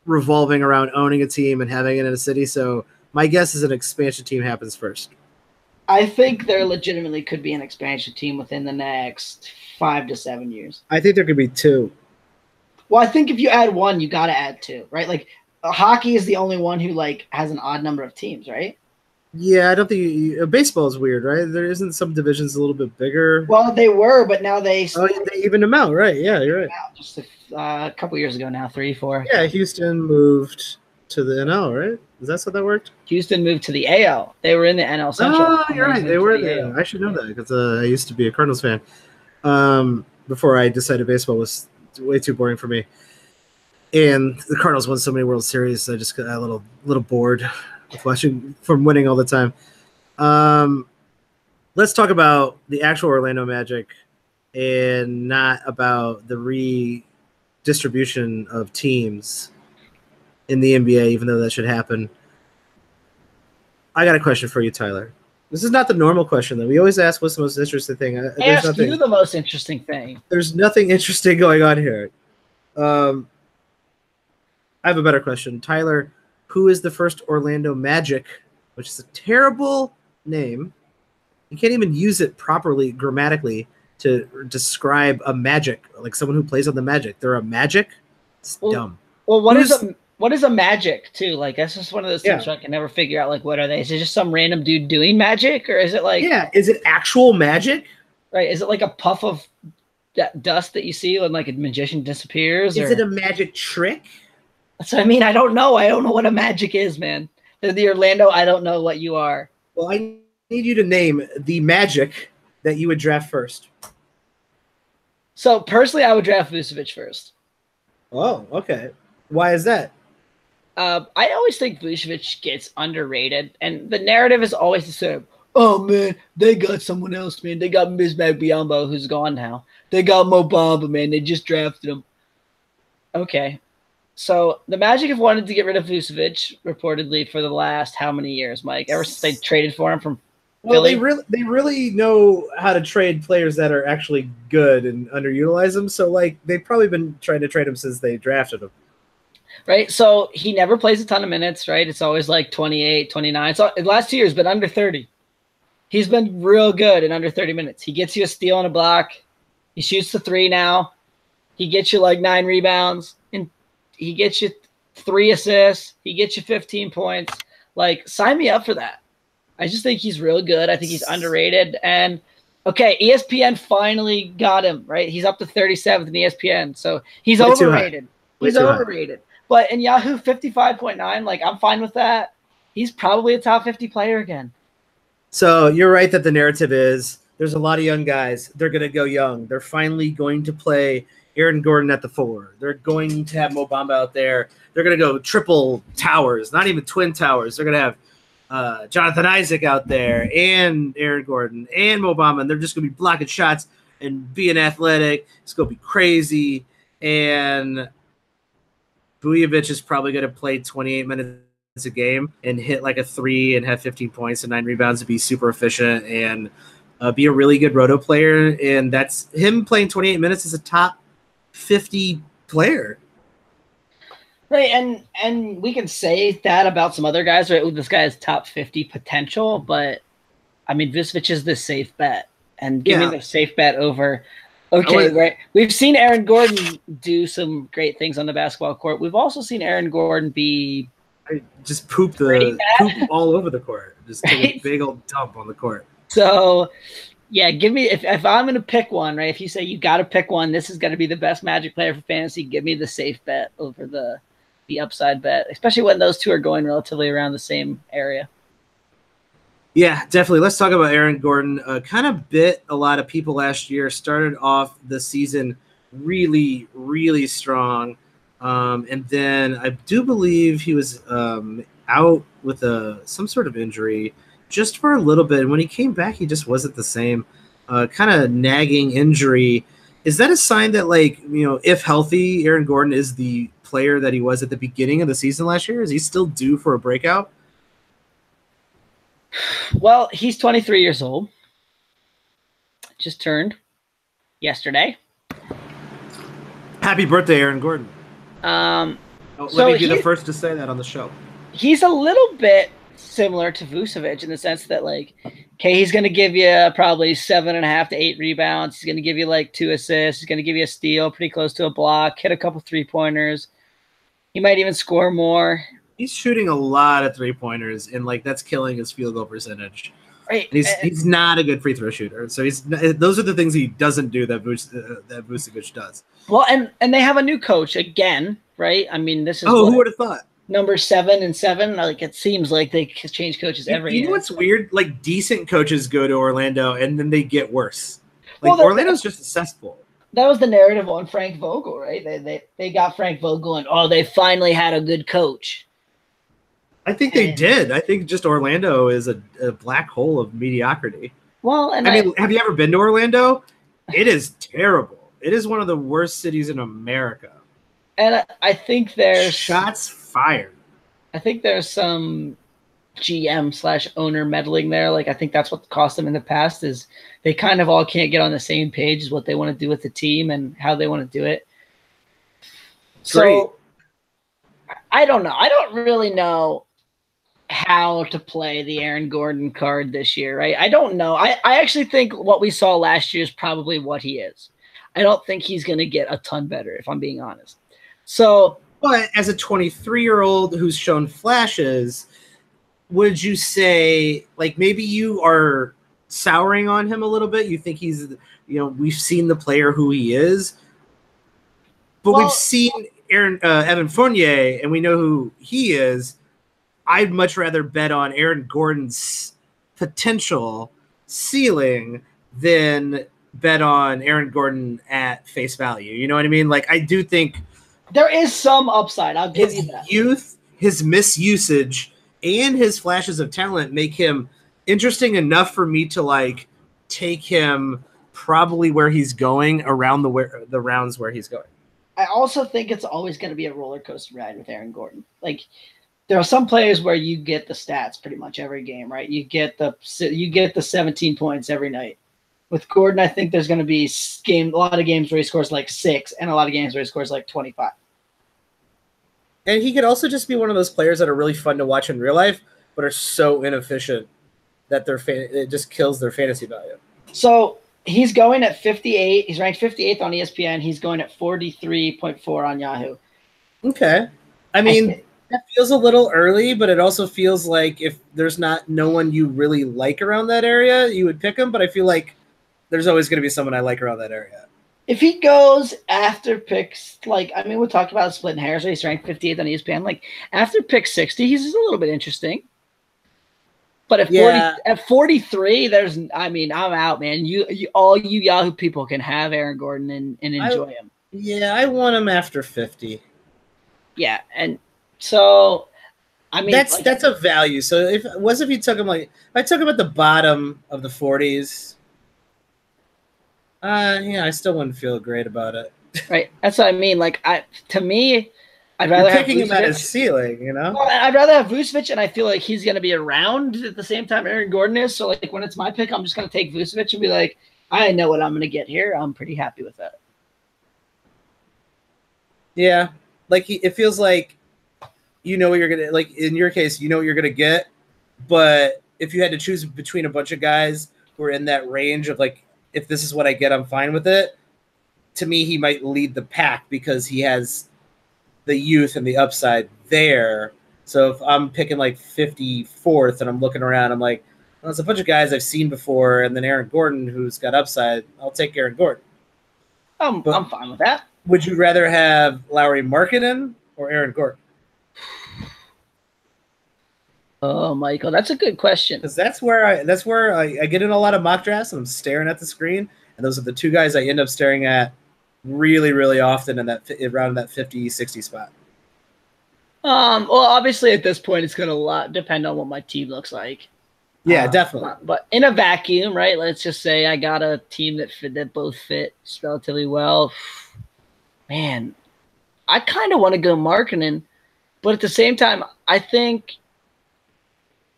revolving around owning a team and having it in a city. So, my guess is an expansion team happens first. I think there legitimately could be an expansion team within the next 5 to 7 years. I think there could be 2. Well, I think if you add 1, you got to add 2, right? Like, hockey is the only one who like has an odd number of teams, right? Yeah, I don't think baseball is weird, right? There isn't some divisions a little bit bigger. Well, they were, but now they evened them out, right? Yeah, you're right. Just a couple years ago now, 3, 4. Yeah, Houston moved to the NL, right? Is that how that worked? Houston moved to the AL. They were in the NL Central. Oh, you're right. They were there. I should know that because I used to be a Cardinals fan before I decided baseball was way too boring for me. And the Cardinals won so many World Series, I just got a little bored with watching from winning all the time. Let's talk about the actual Orlando Magic and not about the redistribution of teams in the NBA, even though that should happen. I got a question for you, Tyler. This is not the normal question, though. We always ask what's the most interesting thing. Ask you the most interesting thing. There's nothing interesting going on here. I have a better question. Tyler, who is the first Orlando Magic, which is a terrible name. You can't even use it properly grammatically to describe a Magic, like someone who plays on the Magic. They're a Magic? It's dumb. Well, what is a Magic, too? Like, that's just one of those things I can never figure out, like, what are they? Is it just some random dude doing magic, or is it like... Yeah, is it actual magic? Right, is it like a puff of dust that you see when, like, a magician disappears? Is it a magic trick? So, I mean, I don't know. I don't know what a Magic is, man. They're the Orlando, I don't know what you are. Well, I need you to name the Magic that you would draft first. So, personally, I would draft Vucevic first. Oh, okay. Why is that? I always think Vucevic gets underrated, and the narrative is always the same. Oh, man, they got someone else, man. They got Bismack Biyombo, who's gone now. They got Mo Bamba, man. They just drafted him. Okay. So the Magic have wanted to get rid of Vucevic, reportedly, for the last how many years, Mike? Ever since they traded for him from Philly? They really know how to trade players that are actually good and underutilize them. So, like, they've probably been trying to trade him since they drafted him. Right, so he never plays a ton of minutes, right? It's always like 28, 29. So the last 2 years, been under 30. He's been real good in under 30 minutes. He gets you a steal and a block. He shoots the 3 now. He gets you like 9 rebounds. And he gets you 3 assists. He gets you 15 points. Like, sign me up for that. I just think he's real good. I think he's underrated. And, okay, ESPN finally got him, right? He's up to 37th in ESPN. So he's overrated. He's overrated. But in Yahoo, 55.9, like, I'm fine with that. He's probably a top 50 player again. So you're right that the narrative is there's a lot of young guys. They're going to go young. They're finally going to play Aaron Gordon at the 4. They're going to have Mo Bamba out there. They're going to go triple towers, not even twin towers. They're going to have Jonathan Isaac out there and Aaron Gordon and Mo Bamba, and they're just going to be blocking shots and being athletic. It's going to be crazy. And Vujovic is probably going to play 28 minutes a game and hit like a 3 and have 15 points and 9 rebounds and be super efficient and be a really good roto player. And that's him playing 28 minutes as a top 50 player. Right, and we can say that about some other guys, right? Ooh, this guy has top 50 potential, but I mean, Vucevic is the safe bet, and give me Yeah, the safe bet over. Okay, right. We've seen Aaron Gordon do some great things on the basketball court. We've also seen Aaron Gordon be just poop all over the court. Just take a big old dump on the court. So, yeah, give me if I'm going to pick one, right? If you say you got to pick one, this is going to be the best Magic player for fantasy. Give me the safe bet over the upside bet, especially when those two are going relatively around the same area. Yeah, definitely. Let's talk about Aaron Gordon. Kind of bit a lot of people last year. Started off the season really, really strong. And then I do believe he was out with some sort of injury just for a little bit. And when he came back, he just wasn't the same. Kind of nagging injury. Is that a sign that, like, if healthy, Aaron Gordon is the player that he was at the beginning of the season last year? Is he still due for a breakout? Well, he's 23 years old. Just turned yesterday. Happy birthday, Aaron Gordon. Let me be the first to say that on the show. He's a little bit similar to Vucevic in the sense that, like, okay, he's going to give you probably 7.5 to 8 rebounds. He's going to give you like 2 assists. He's going to give you a steal, pretty close to a block, hit a couple 3-pointers. He might even score more. He's shooting a lot of 3-pointers, and like that's killing his field goal percentage. Right. He's not a good free throw shooter. So those are the things he doesn't do that Vucevic does. Well, and they have a new coach again, right? I mean, this is who would have thought? Number 7 and 7. Like, it seems like they change coaches every year. You know what's weird? Like, decent coaches go to Orlando and then they get worse. Like, Orlando's just a cesspool. That was the narrative on Frank Vogel, right? They got Frank Vogel and they finally had a good coach. I think they did. I think just Orlando is a black hole of mediocrity. Well, and I mean, have you ever been to Orlando? It is terrible. It is one of the worst cities in America. And I think there's shots fired. I think there's some GM/owner meddling there. Like, I think that's what cost them in the past is they kind of all can't get on the same page as what they want to do with the team and how they want to do it. So I don't know. I don't really know how to play the Aaron Gordon card this year, right? I don't know. I actually think what we saw last year is probably what he is. I don't think he's going to get a ton better, if I'm being honest. So, but as a 23-year-old who's shown flashes, would you say, like, maybe you are souring on him a little bit? You think he's, we've seen the player who he is, but we've seen Evan Fournier, and we know who he is. I'd much rather bet on Aaron Gordon's potential ceiling than bet on Aaron Gordon at face value. You know what I mean? Like, I do think there is some upside. I'll give you that. Youth, his misusage, and his flashes of talent make him interesting enough for me to, like, take him probably where he's going around the rounds where he's going. I also think it's always going to be a roller coaster ride with Aaron Gordon. Like, there are some players where you get the stats pretty much every game, right? You get the 17 points every night. With Gordon, I think there's going to be a lot of games where he scores like 6 and a lot of games where he scores like 25. And he could also just be one of those players that are really fun to watch in real life, but are so inefficient that it just kills their fantasy value. So he's going at 58. He's ranked 58th on ESPN. He's going at 43.4 on Yahoo. Okay. I mean, that feels a little early, but it also feels like if there's no one you really like around that area, you would pick him. But I feel like there's always going to be someone I like around that area. If he goes after picks, like, I mean, we talked about splitting hairs, so he's ranked 58th on ESPN. Like, after pick 60, he's a little bit interesting. But at 43, I'm out, man. All you Yahoo people can have Aaron Gordon and enjoy him. Yeah, I want him after 50. Yeah, and so, I mean, that's a value. So if you took him if I took him at the bottom of the 40s, I still wouldn't feel great about it. Right, that's what I mean. Like, to me, I'd rather have picking him at his ceiling, Well, I'd rather have Vucevic, and I feel like he's going to be around at the same time Aaron Gordon is. So, like, when it's my pick, I'm just going to take Vucevic and be like, I know what I'm going to get here. I'm pretty happy with that. Yeah. like it feels like you know what you're gonna like. In your case, you know what you're gonna get, but if you had to choose between a bunch of guys who are in that range of like, if this is what I get, I'm fine with it. To me, he might lead the pack because he has the youth and the upside there. So if I'm picking like 54th and I'm looking around, I'm like, well, there's a bunch of guys I've seen before, and then Aaron Gordon, who's got upside. I'll take Aaron Gordon. I'm fine with that. Would you rather have Lauri Markkanen or Aaron Gordon? Oh, Michael, that's a good question. Because that's where I get in a lot of mock drafts and I'm staring at the screen, and those are the two guys I end up staring at really, really often in that around that 50, 60 spot. Well, obviously at this point it's going to depend on what my team looks like. Yeah, definitely. But in a vacuum, right? Let's just say I got a team that both fit relatively well. Man, I kind of want to go Markkanen, but at the same time, I think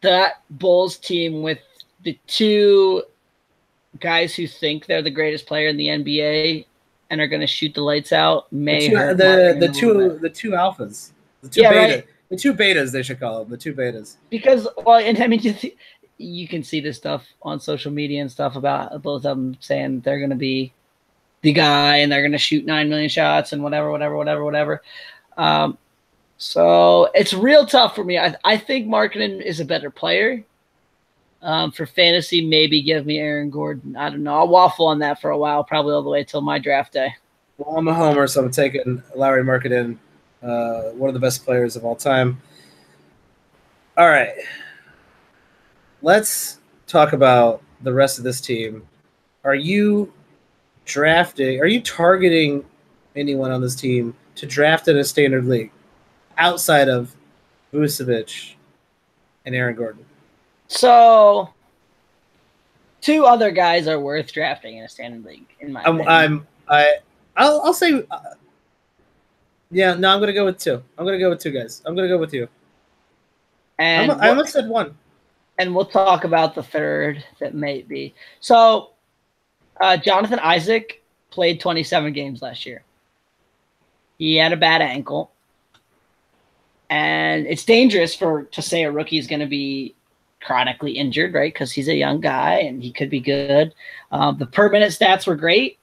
that Bulls team with the two guys who think they're the greatest player in the NBA and are going to shoot the lights out may hurt the two alphas, the two beta, right? The two betas, they should call them the two betas. Because, well, and I mean, you can see this stuff on social media and stuff about both of them saying they're going to be the guy and they're going to shoot 9 million shots and whatever. So it's real tough for me. I think Markkanen is a better player. For fantasy, maybe give me Aaron Gordon. I don't know. I'll waffle on that for a while, probably all the way till my draft day. Well, I'm a homer, so I'm taking Lauri Markkanen, one of the best players of all time. All right. Let's talk about the rest of this team. Are you targeting anyone on this team to draft in a standard league outside of Vucevic and Aaron Gordon? So, two other guys are worth drafting in a standard league, in my opinion. I'll say, yeah. No, I'm gonna go with two. I'm gonna go with two guys. I'm gonna go with you. And I almost said one. And we'll talk about the third that may be. So, Jonathan Isaac played 27 games last year. He had a bad ankle. And it's dangerous to say a rookie is going to be chronically injured, right? Because he's a young guy and he could be good. The per minute stats were great.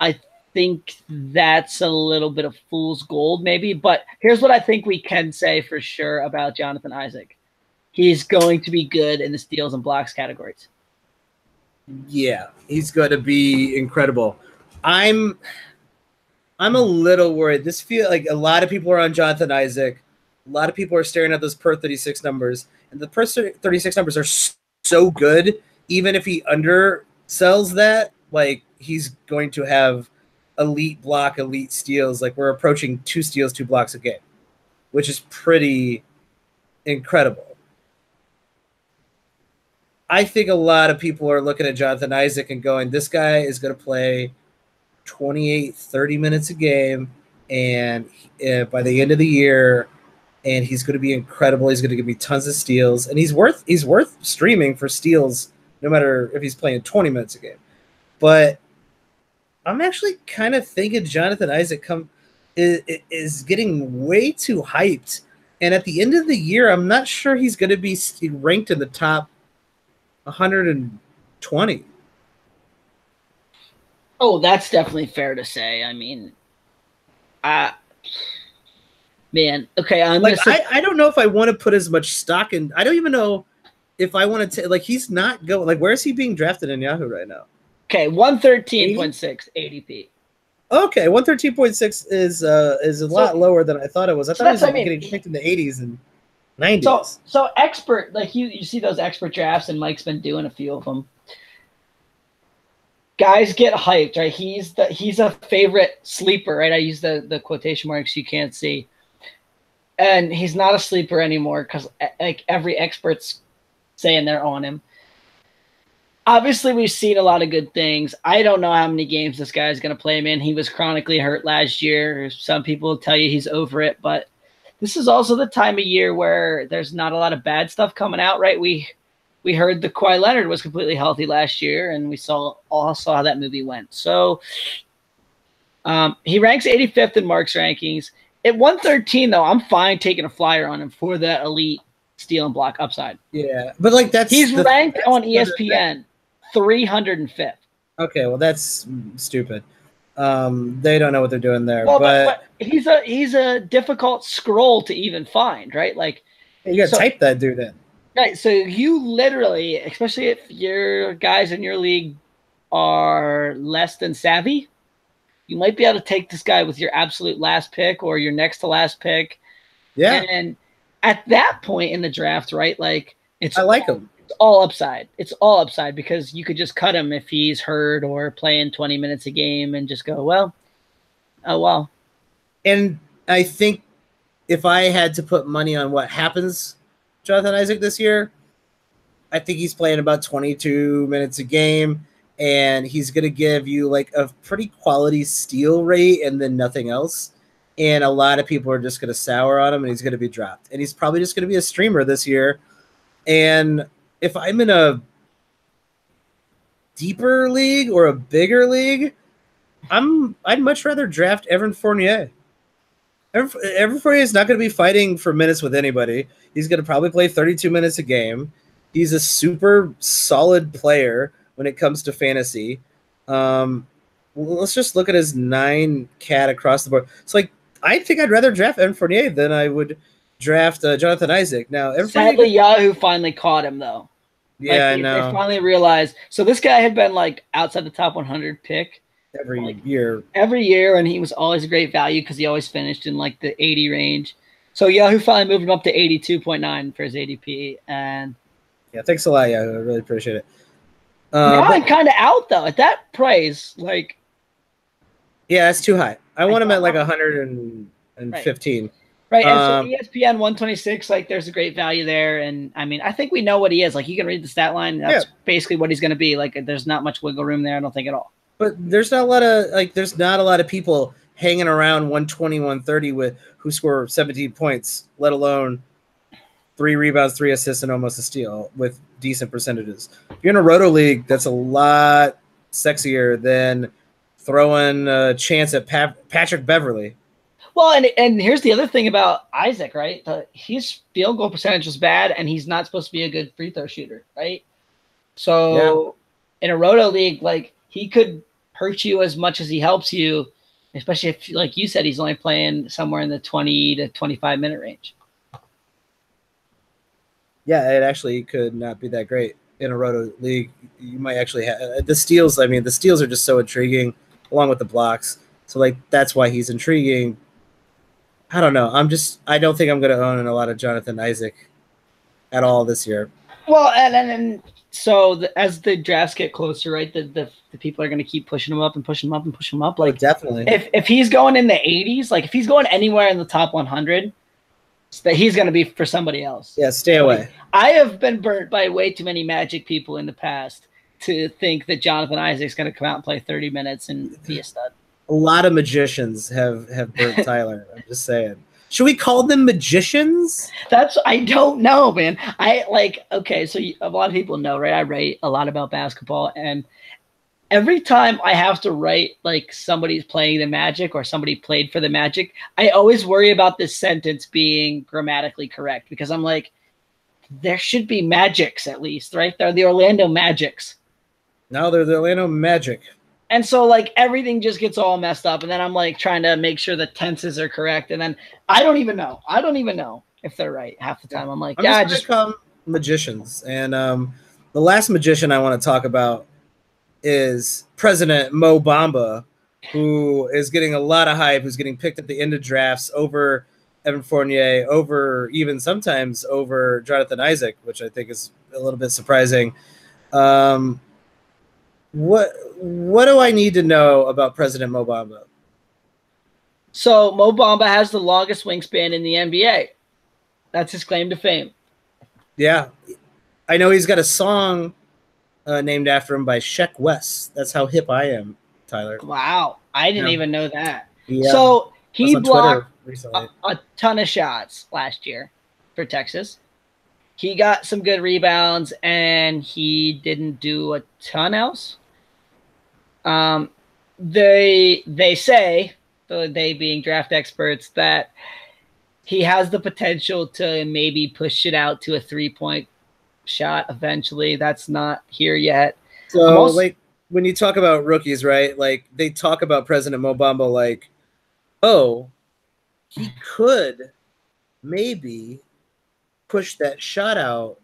I think that's a little bit of fool's gold maybe. But here's what I think we can say for sure about Jonathan Isaac. He's going to be good in the steals and blocks categories. Yeah, he's going to be incredible. I'm a little worried. This feels like a lot of people are on Jonathan Isaac. A lot of people are staring at those per 36 numbers, and the per 36 numbers are so good. Even if he undersells that, like he's going to have elite block, elite steals. Like we're approaching 2 steals, 2 blocks a game, which is pretty incredible. I think a lot of people are looking at Jonathan Isaac and going, this guy is going to play 28, 30 minutes a game, and by the end of the year, and he's going to be incredible. He's going to give me tons of steals, and he's worth streaming for steals no matter if he's playing 20 minutes a game. But I'm actually kind of thinking Jonathan Isaac is getting way too hyped, and at the end of the year, I'm not sure he's going to be ranked in the top 120. Oh, that's definitely fair to say. I mean, man, okay. I don't know if I want to put as much stock in. I don't even know if I want to like. He's not going. Like, where is he being drafted in Yahoo right now? Okay, 113.6 ADP. Okay, 113.6 is a lot lower than I thought it was. I thought he was getting picked in the 80s and 90s. So expert, like you see those expert drafts, and Mike's been doing a few of them. Guys get hyped, right? He's a favorite sleeper, right? I use the quotation marks you can't see. And he's not a sleeper anymore because like every expert's saying they're on him. Obviously, we've seen a lot of good things. I don't know how many games this guy is going to play, man. He was chronically hurt last year. Some people tell you he's over it, but this is also the time of year where there's not a lot of bad stuff coming out, right? We heard the Kawhi Leonard was completely healthy last year, and we all saw how that movie went. So he ranks 85th in Mark's rankings. At 113 though, I'm fine taking a flyer on him for that elite steal and block upside. Yeah, but like he's ranked on ESPN 305th. Okay, well that's stupid. They don't know what they're doing there. Well, but he's a difficult scroll to even find, right? Like you gotta type that dude in. Right. So you literally, especially if your guys in your league are less than savvy, you might be able to take this guy with your absolute last pick or your next to last pick. Yeah. And at that point in the draft, right? Like I like him. It's all upside. It's all upside because you could just cut him if he's hurt or playing 20 minutes a game and just go, well, oh, well. And I think if I had to put money on what happens, Jonathan Isaac, this year, I think he's playing about 22 minutes a game, and he's going to give you like a pretty quality steal rate and then nothing else. And a lot of people are just going to sour on him, and he's going to be dropped. And he's probably just going to be a streamer this year. And if I'm in a deeper league or a bigger league, I'd much rather draft Evan Fournier. Evan Fournier is not going to be fighting for minutes with anybody. He's going to probably play 32 minutes a game. He's a super solid player when it comes to fantasy. Let's just look at his 9 cat across the board. It's like I think I'd rather draft Evan Fournier than I would draft Jonathan Isaac. Now, sadly, Yahoo finally caught him though. Yeah, I know. They finally realized. So this guy had been like outside the top 100 pick every year, and he was always a great value because he always finished in like the 80 range. So Yahoo finally moved him up to 82.9 for his ADP, and yeah, thanks a lot, Yahoo. I really appreciate it. Now I'm kind of out though at that price. Like, yeah, that's too high. I want him at like 115. Right, and so ESPN 126, like there's a great value there, and I mean I think we know what he is. Like you can read the stat line, that's basically what he's going to be. Like there's not much wiggle room there, I don't think at all. But there's not a lot of people hanging around 120, 130 with who score 17 points, let alone 3 rebounds, 3 assists, and almost a steal with decent percentages. If you're in a roto league, that's a lot sexier than throwing a chance at Patrick Beverly. Well, and here's the other thing about Isaac, right? His field goal percentage was bad, and he's not supposed to be a good free throw shooter, right? So in a roto league, like he could hurt you as much as he helps you, especially if, like you said, he's only playing somewhere in the 20 to 25 minute range. Yeah, it actually could not be that great in a roto league. You might actually have the steals. I mean, the steals are just so intriguing, along with the blocks. So like that's why he's intriguing. I don't know. I don't think I'm going to own a lot of Jonathan Isaac at all this year. Well, and so as the drafts get closer, right, the people are going to keep pushing him up and pushing him up and pushing him up. Like definitely. If he's going in the 80s, like if he's going anywhere in the top 100, that he's going to be for somebody else. Yeah, stay away. I have been burnt by way too many Magic people in the past to think that Jonathan Isaac's going to come out and play 30 minutes and be a stud. A lot of magicians have burnt Tyler. I'm just saying. Should we call them magicians? I don't know, man. Okay, so a lot of people know, right? I write a lot about basketball, and every time I have to write like somebody's playing the Magic or somebody played for the Magic, I always worry about this sentence being grammatically correct because I'm like, there should be Magics at least, right? They're the Orlando Magics. No, they're the Orlando Magic. And so like everything just gets all messed up. And then I'm like trying to make sure the tenses are correct. And then I don't even know. If they're right half the time. I'm like, I'm just call them magicians. And the last magician I want to talk about is President Mo Bamba, who is getting a lot of hype, who's getting picked at the end of drafts over Evan Fournier, over even sometimes over Jonathan Isaac, which I think is a little bit surprising. What do I need to know about President Mo Bamba? So Mo Bamba has the longest wingspan in the NBA. That's his claim to fame. Yeah. I know he's got a song named after him by Sheck West. That's how hip I am, Tyler. Wow. I didn't even know that. Yeah. So he blocked a ton of shots last year for Texas. He got some good rebounds, and he didn't do a ton else. They say they being draft experts, that he has the potential to maybe push it out to a 3-point shot eventually. That's not here yet. So, like, when you talk about rookies, right? Like, they talk about President Mo Bamba like, oh, he could maybe push that shot out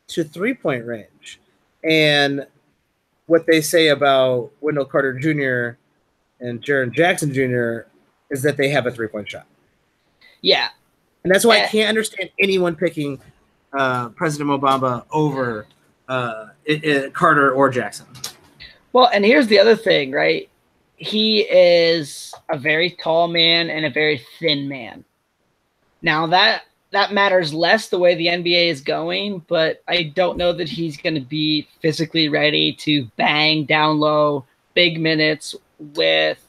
to 3-point range. And what they say about Wendell Carter Jr. and Jaren Jackson Jr. is that they have a 3-point shot. Yeah. And that's why I can't understand anyone picking President Mo Bamba over Carter or Jackson. Well, and here's the other thing, right? He is a very tall man and a very thin man. Now, that matters less the way the NBA is going, but I don't know that he's going to be physically ready to bang down low, big minutes with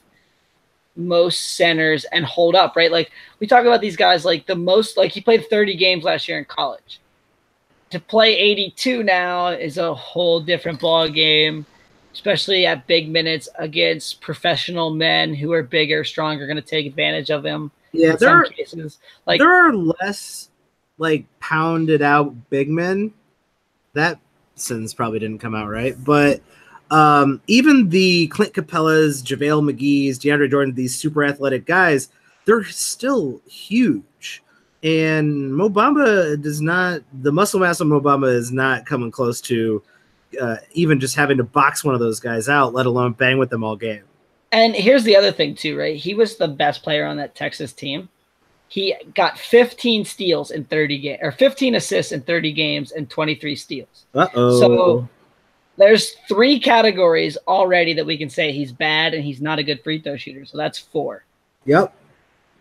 most centers and hold up, right? Like, we talk about these guys, like he played 30 games last year in college. To play 82 now is a whole different ball game, especially at big minutes against professional men who are bigger, stronger, going to take advantage of him. Yeah, there are less like pounded out big men. That sentence probably didn't come out right, but even the Clint Capellas, JaVale McGee's, DeAndre Jordan, these super athletic guys, they're still huge. And Mo Bamba does not, the muscle mass of Mo Bamba is not coming close to even just having to box one of those guys out, let alone bang with them all game. And here's the other thing too, right? He was the best player on that Texas team. He got 15 steals in 30 games, or 15 assists in 30 games and 23 steals. So there's 3 categories already that we can say he's bad and he's not a good free throw shooter. So that's 4. Yep.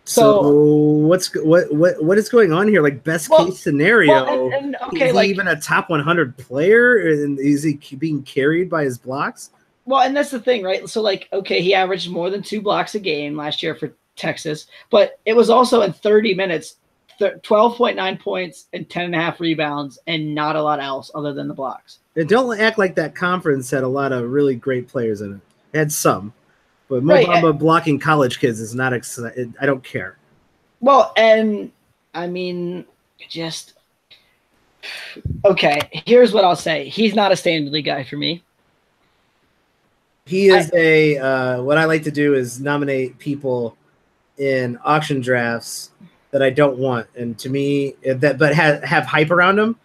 So what is going on here? Like, best case scenario, is he even a top 100 player? And is he being carried by his blocks? Well, and that's the thing, right? So, like, okay, he averaged more than 2 blocks a game last year for Texas, but it was also in 30 minutes, 12.9 points and 10.5 rebounds, and not a lot else other than the blocks. And don't act like that conference had a lot of really great players in it. It had some, but Mo Bamba blocking college kids is not exciting. I don't care. Well, and I mean, just okay. Here's what I'll say: he's not a standard league guy for me. He is what I like to do is nominate people in auction drafts that I don't want, and to me but have hype around them.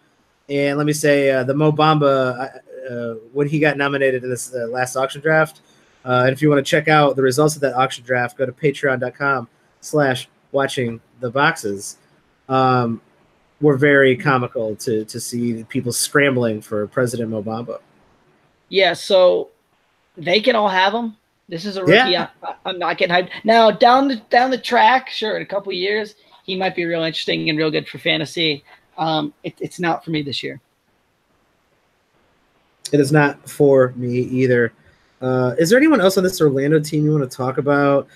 And let me say, the Mo Bamba, when he got nominated in this last auction draft, and if you want to check out the results of that auction draft, go to patreon.com/watchingtheboxes. We're very comical to see people scrambling for President Mo Bamba. Yeah, so they can all have him. This is a rookie. Yeah. I'm not getting hyped. Now, down the track, sure, in a couple of years, he might be real interesting and real good for fantasy. It's not for me this year. It is not for me either. Is there anyone else on this Orlando team you want to talk about?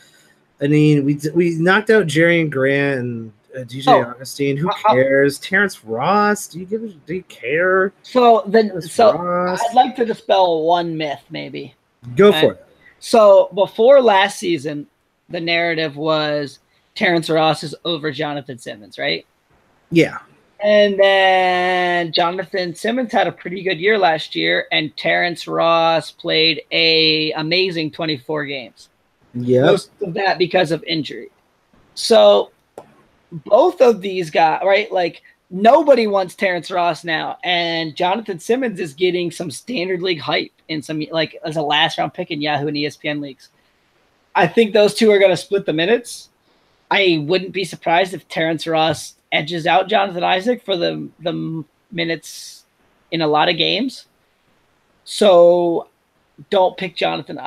I mean, we knocked out Jerry and Grant and DJ Augustine. Who cares? Terrence Ross. Do you care? So I'd like to dispel one myth, maybe. Go for it. So before last season, the narrative was Terrence Ross is over Jonathan Simmons, right? Yeah. And then Jonathan Simmons had a pretty good year last year, and Terrence Ross played a amazing 24 games. Yeah. Most of that because of injury. So both of these guys, right? Like, nobody wants Terrence Ross now, and Jonathan Simmons is getting some standard league hype in some, like, as a last round pick in Yahoo and ESPN leagues. I think those two are going to split the minutes. I wouldn't be surprised if Terrence Ross edges out Jonathan Isaac for the minutes in a lot of games. So don't pick Jonathan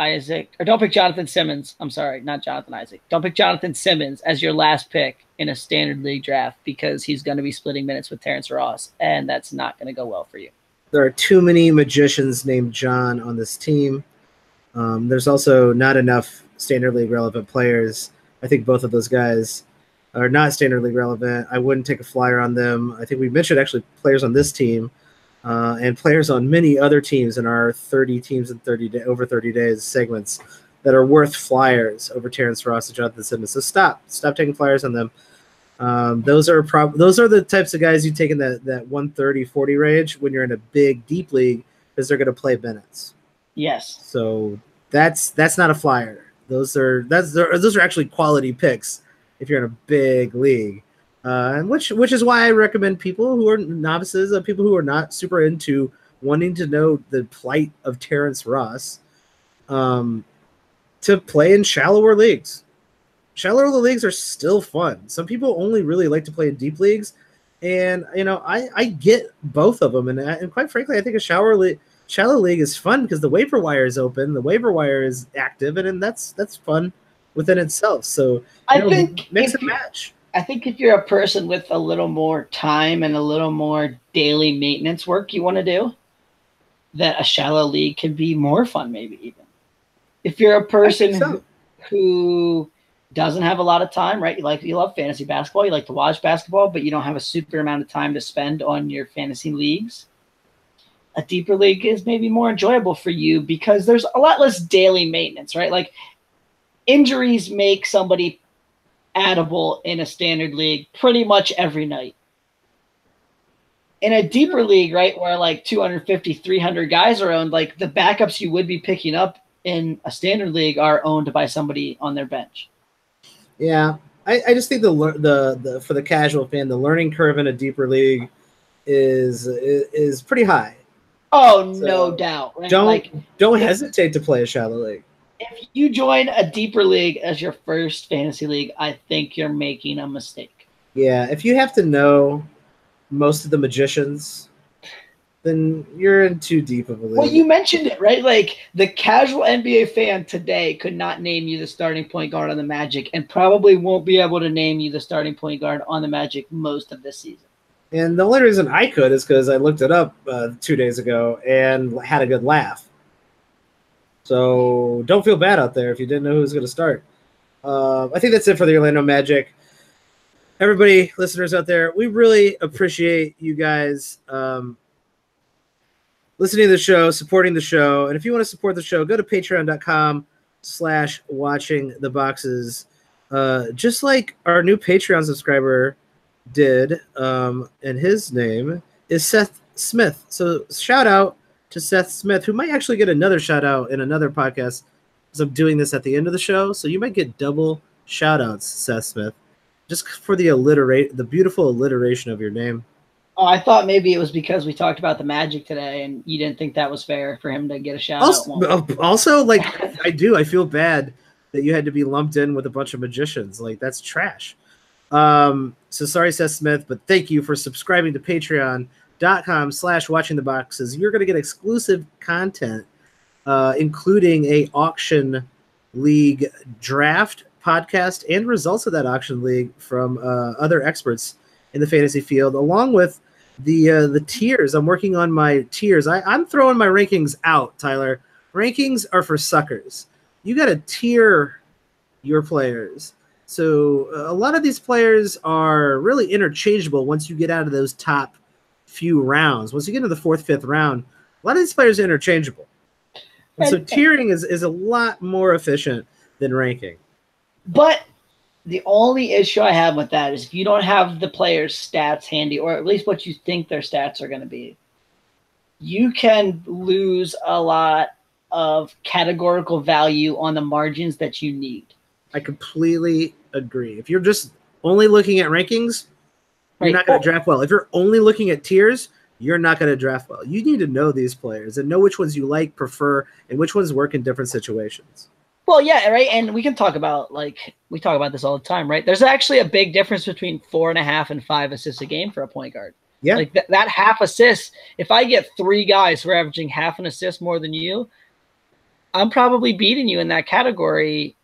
Simmons. I'm sorry, not Jonathan Isaac. Don't pick Jonathan Simmons as your last pick in a standard league draft, because he's going to be splitting minutes with Terrence Ross, and that's not going to go well for you. There are too many magicians named John on this team. There's also not enough standard league relevant players. I think both of those guys are not standard league relevant. I wouldn't take a flyer on them. I think we mentioned actually players on this team and players on many other teams in our 30 teams in over 30 days segments that are worth flyers over Terrence Ross and Jonathan Simmons. So stop taking flyers on them. Those are the types of guys you take in that 130-40 range when you're in a big deep league, because they're going to play minutes. Yes. So that's not a flyer. Those are actually quality picks if you're in a big league, and which is why I recommend people who are novices, people who are not super into wanting to know the plight of Terrence Ross, to play in shallower leagues. Shallower leagues are still fun. Some people only really like to play in deep leagues, and I get both of them, and quite frankly, I think a shallow league is fun because the waiver wire is open, the waiver wire is active, and that's fun within itself. So I think mix and match. I think if you're a person with a little more time and a little more daily maintenance work you want to do, that a shallow league can be more fun, maybe even. If you're a person who doesn't have a lot of time, right? You love fantasy basketball, you like to watch basketball, but you don't have a super amount of time to spend on your fantasy leagues, a deeper league is maybe more enjoyable for you because there's a lot less daily maintenance, right? Like injuries make somebody addable in a standard league pretty much every night. In a deeper league, right, where like 250, 300 guys are owned, like the backups you would be picking up in a standard league are owned by somebody on their bench. Yeah, I just think the for the casual fan, the learning curve in a deeper league is pretty high. Oh, so no doubt. Right? Don't hesitate to play a shallow league. If you join a deeper league as your first fantasy league, I think you're making a mistake. Yeah, if you have to know most of the magicians, then you're in too deep of a league. Well, you mentioned it, right? Like the casual NBA fan today could not name you the starting point guard on the Magic and probably won't be able to name you the starting point guard on the Magic most of this season. And the only reason I could is because I looked it up 2 days ago and had a good laugh. So don't feel bad out there if you didn't know who was going to start. I think that's it for the Orlando Magic. Everybody, listeners out there, we really appreciate you guys listening to the show, supporting the show. And if you want to support the show, go to patreon.com/watchingtheboxes. Just like our new Patreon subscriber did, and his name is Seth Smith. So shout out to Seth Smith, who might actually get another shout out in another podcast, because I'm doing this at the end of the show. So you might get double shout outs, Seth Smith, just for the beautiful alliteration of your name. Oh, I thought maybe it was because we talked about the Magic today and you didn't think that was fair for him to get a shout out. Also, like, I feel bad that you had to be lumped in with a bunch of magicians. Like, that's trash. So sorry, Seth Smith, but thank you for subscribing to patreon.com/watchingtheboxes. You're going to get exclusive content, including a auction league draft podcast and results of that auction league from other experts in the fantasy field, along with the tiers. I'm working on my tiers. I'm throwing my rankings out, Tyler. Rankings are for suckers. You got to tier your players. So a lot of these players are really interchangeable once you get out of those top few rounds. Once you get into the 4th, 5th round, a lot of these players are interchangeable. And so tiering is a lot more efficient than ranking. But the only issue I have with that is if you don't have the player's stats handy, or at least what you think their stats are going to be, you can lose a lot of categorical value on the margins that you need. I completely agree. If you're just only looking at rankings, you're not going to draft well. If you're only looking at tiers, you're not going to draft well. You need to know these players and know which ones you like, prefer, and which ones work in different situations. Well, yeah, right. And we can talk about, we talk about this all the time, right? There's actually a big difference between 4.5 and 5 assists a game for a point guard. Yeah. Like that half assist, if I get 3 guys who are averaging half an assist more than you, I'm probably beating you in that category,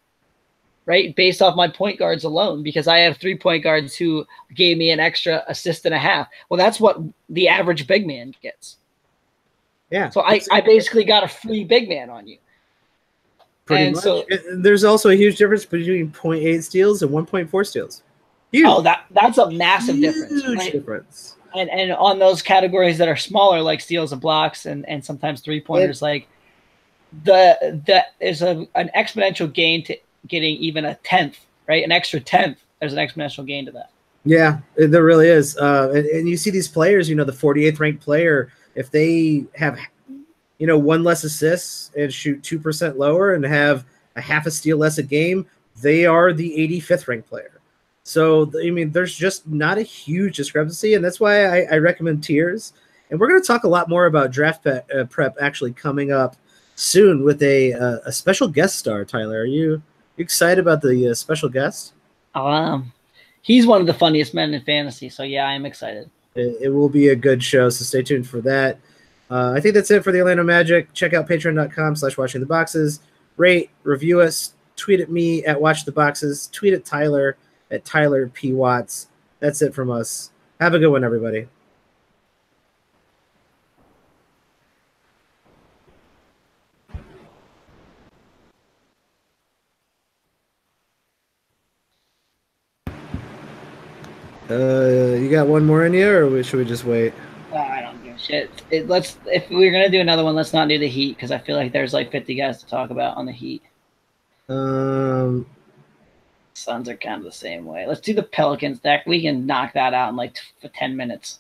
right? Based off my point guards alone, because I have 3 point guards who gave me an extra assist and a half. Well, that's what the average big man gets. Yeah. So I basically got a free big man on you. Pretty much. So there's also a huge difference between 0.8 steals and 1.4 steals. Huge. Oh, that's a massive difference. Huge difference. And on those categories that are smaller, like steals and blocks and sometimes 3-pointers, like that is an exponential gain to getting even a 10th, right? An extra 10th. There's an exponential gain to that. Yeah, there really is. And you see these players, the 48th ranked player, if they have, one less assists and shoot 2% lower and have a half a steal less a game, they are the 85th ranked player. So, I mean, there's just not a huge discrepancy, and that's why I recommend tiers. And we're going to talk a lot more about draft prep actually coming up soon with a special guest star. Tyler, are you excited about the special guest? He's one of the funniest men in fantasy, so yeah, I'm excited. It will be a good show, so stay tuned for that. I think that's it for the Orlando Magic. Check out patreon.com/watchingtheboxes. Rate, review us, tweet at me at watchtheboxes, tweet at Tyler at Tyler P. Watts. That's it from us. Have a good one, everybody. You got one more in you, or should we just wait? I don't give a shit. If we're gonna do another one, let's not do the Heat because I feel like there's like 50 guys to talk about on the Heat. Suns are kind of the same way. Let's do the Pelicans. We can knock that out in like 10 minutes.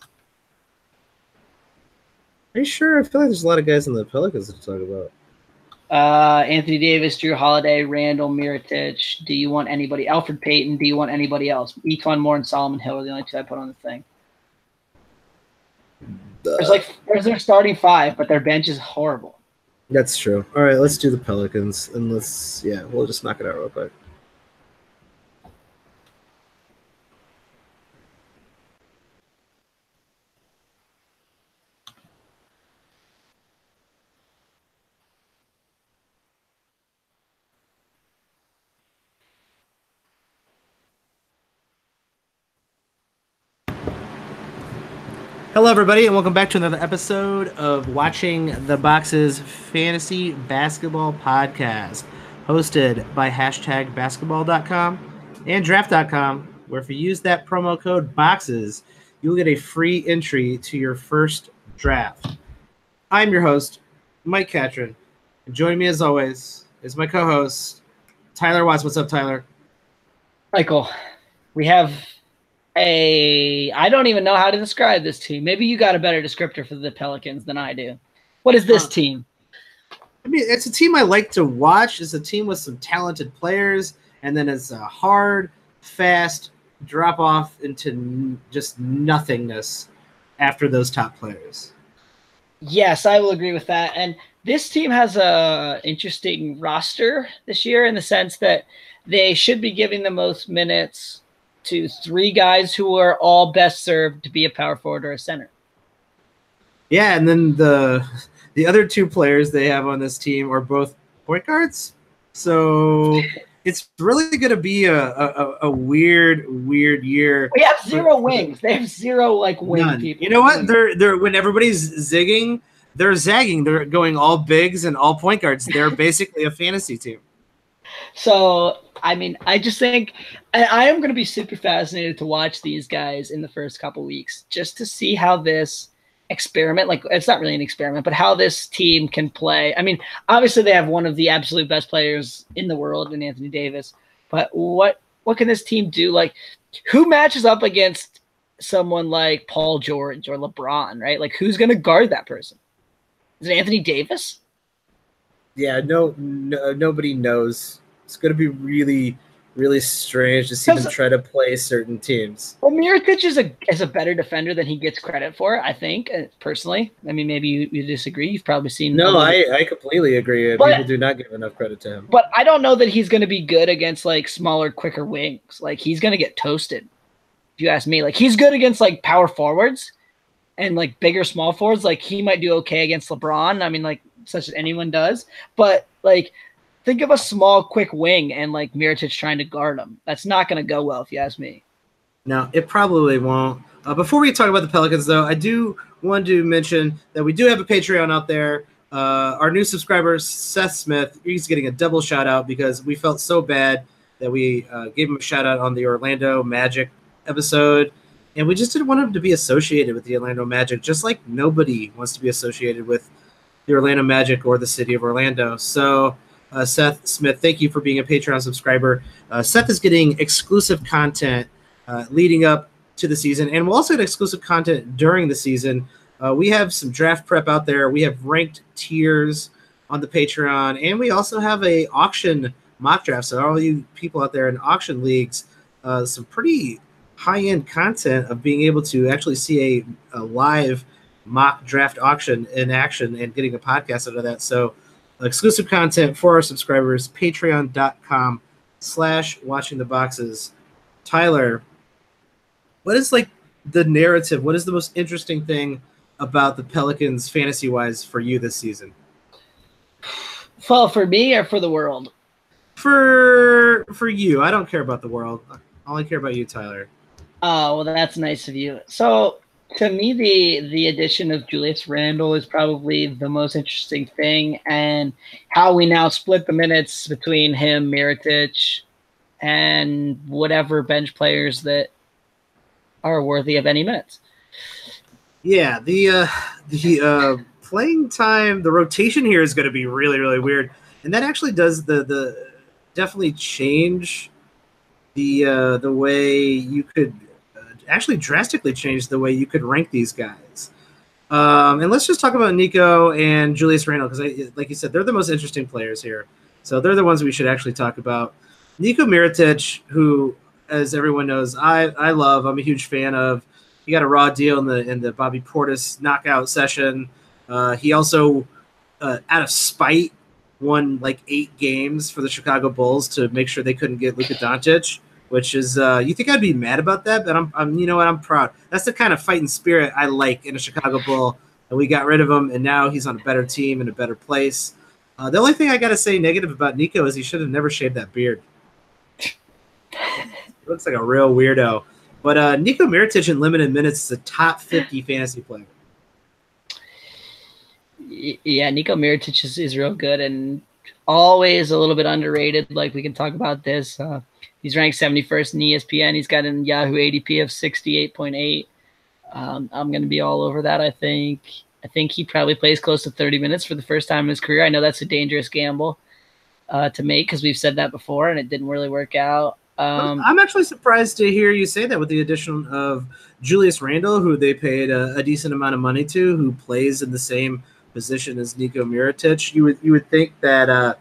Are you sure? I feel like there's a lot of guys in the Pelicans to talk about. Anthony Davis, Drew Holiday, Randall, Mirotic. Do you want anybody? Alfred Payton. Do you want anybody else? Eton Moore and Solomon Hill are the only two I put on the thing. There's their starting five, but their bench is horrible. That's true. All right, let's do the Pelicans, and we'll just knock it out real quick. Hello, everybody, and welcome back to another episode of Watching the Boxes Fantasy Basketball Podcast, hosted by #basketball.com and draft.com, where if you use that promo code BOXES, you'll get a free entry to your first draft. I'm your host, Mike Catron, and joining me as always is my co-host, Tyler Watts. What's up, Tyler? Michael, we have I don't even know how to describe this team. Maybe you got a better descriptor for the Pelicans than I do. What is this team? I mean, it's a team I like to watch. It's a team with some talented players, and then it's a hard, fast drop off into just nothingness after those top players. Yes, I will agree with that. And this team has a interesting roster this year in the sense that they should be giving the most minutes to three guys who are all best served to be a power forward or a center. Yeah, and then the other two players they have on this team are both point guards. So it's really going to be a weird year. We have zero wings. They have zero wing people. You know what? They're when everybody's zigging, they're zagging. They're going all bigs and all point guards. They're basically a fantasy team. So, I mean, I just think I am going to be super fascinated to watch these guys in the first couple weeks just to see how this experiment, it's not really an experiment, but how this team can play. I mean, obviously they have one of the absolute best players in the world in Anthony Davis, but what can this team do? Who matches up against someone like Paul George or LeBron, right? Who's going to guard that person? Is it Anthony Davis? Yeah, no, nobody knows. It's going to be really, really strange to see them try to play certain teams. Well, Mirotic is a better defender than he gets credit for, I think, personally. I mean, maybe you disagree. You've probably seen. No, I completely agree. People do not give enough credit to him. But I don't know that he's going to be good against smaller, quicker wings. He's going to get toasted. If you ask me, he's good against power forwards and bigger small forwards. He might do okay against LeBron. I mean, such as anyone does. But think of a small, quick wing and Mirotic trying to guard him. That's not going to go well, if you ask me. No, it probably won't. Before we talk about the Pelicans, though, I do want to mention that we do have a Patreon out there. Our new subscriber, Seth Smith, he's getting a double shout out because we felt so bad that we gave him a shout out on the Orlando Magic episode. And we just didn't want him to be associated with the Orlando Magic, just like nobody wants to be associated with the Orlando Magic or the city of Orlando. So, Seth Smith, thank you for being a Patreon subscriber. Seth is getting exclusive content leading up to the season, and we'll also get exclusive content during the season. We have some draft prep out there. We have ranked tiers on the Patreon, and we also have a auction mock draft. So all you people out there in auction leagues, some pretty high-end content of being able to actually see a live mock draft auction in action and getting a podcast out of that. So exclusive content for our subscribers, patreon.com/watchingtheboxes. Tyler, what is like the narrative? What is the most interesting thing about the Pelicans fantasy-wise for you this season? Well, for me or for the world? For you. I don't care about the world. I only care about you, Tyler. Oh, well, that's nice of you. So to me, the addition of Julius Randle is probably the most interesting thing, and how we now split the minutes between him, Mirotic, and whatever bench players that are worthy of any minutes. Yeah, the playing time, the rotation here is going to be really, really weird, and that actually does the definitely change the way you could actually drastically change the way you could rank these guys. And let's just talk about Nico and Julius Randle, because like you said, they're the most interesting players here. So they're the ones we should actually talk about. Nico Mirotic, who, as everyone knows, I love. I'm a huge fan of. He got a raw deal in the Bobby Portis knockout session. He also, out of spite, won like 8 games for the Chicago Bulls to make sure they couldn't get Luka Doncic. Which is, you think I'd be mad about that? But I'm, you know what? I'm proud. That's the kind of fighting spirit I like in a Chicago Bull. And we got rid of him, and now he's on a better team in a better place. The only thing I got to say negative about Nico is he should have never shaved that beard. He looks like a real weirdo. But Nico Mirotic in limited minutes is a top 50 fantasy player. Yeah, Nico Mirotic is real good and always a little bit underrated. Like, we can talk about this. He's ranked 71st in ESPN. He's got an Yahoo ADP of 68.8. I'm going to be all over that, I think. I think he probably plays close to 30 minutes for the first time in his career. I know that's a dangerous gamble to make because we've said that before, and it didn't really work out. I'm actually surprised to hear you say that with the addition of Julius Randle, who they paid a decent amount of money to, who plays in the same position as Nico Mirotic. You would think that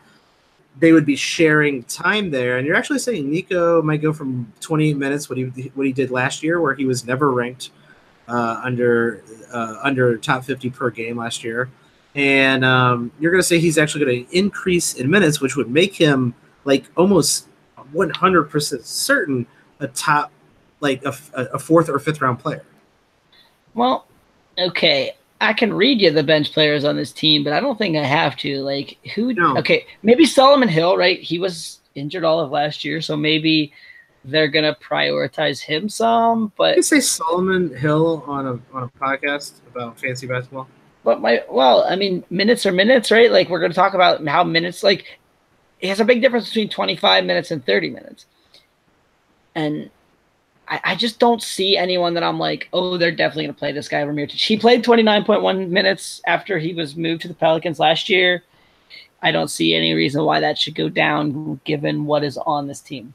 they would be sharing time there, and you're actually saying Nico might go from 28 minutes, what he did last year, where he was never ranked under top 50 per game last year, and you're going to say he's actually going to increase in minutes, which would make him like almost 100% certain a top, like a 4th or 5th round player. Well, okay. I can read you the bench players on this team, but I don't think I have to. Like, who? No. Okay, maybe Solomon Hill, right? He was injured all of last year, so maybe they're gonna prioritize him some. But you say Solomon Hill on a podcast about fantasy basketball. But I mean, minutes are minutes, right? Like, we're gonna talk about how minutes. Like, it has a big difference between 25 minutes and 30 minutes, and I just don't see anyone that I'm like, oh, they're definitely going to play this guy over Mirotic. He played 29.1 minutes after he was moved to the Pelicans last year. I don't see any reason why that should go down given what is on this team.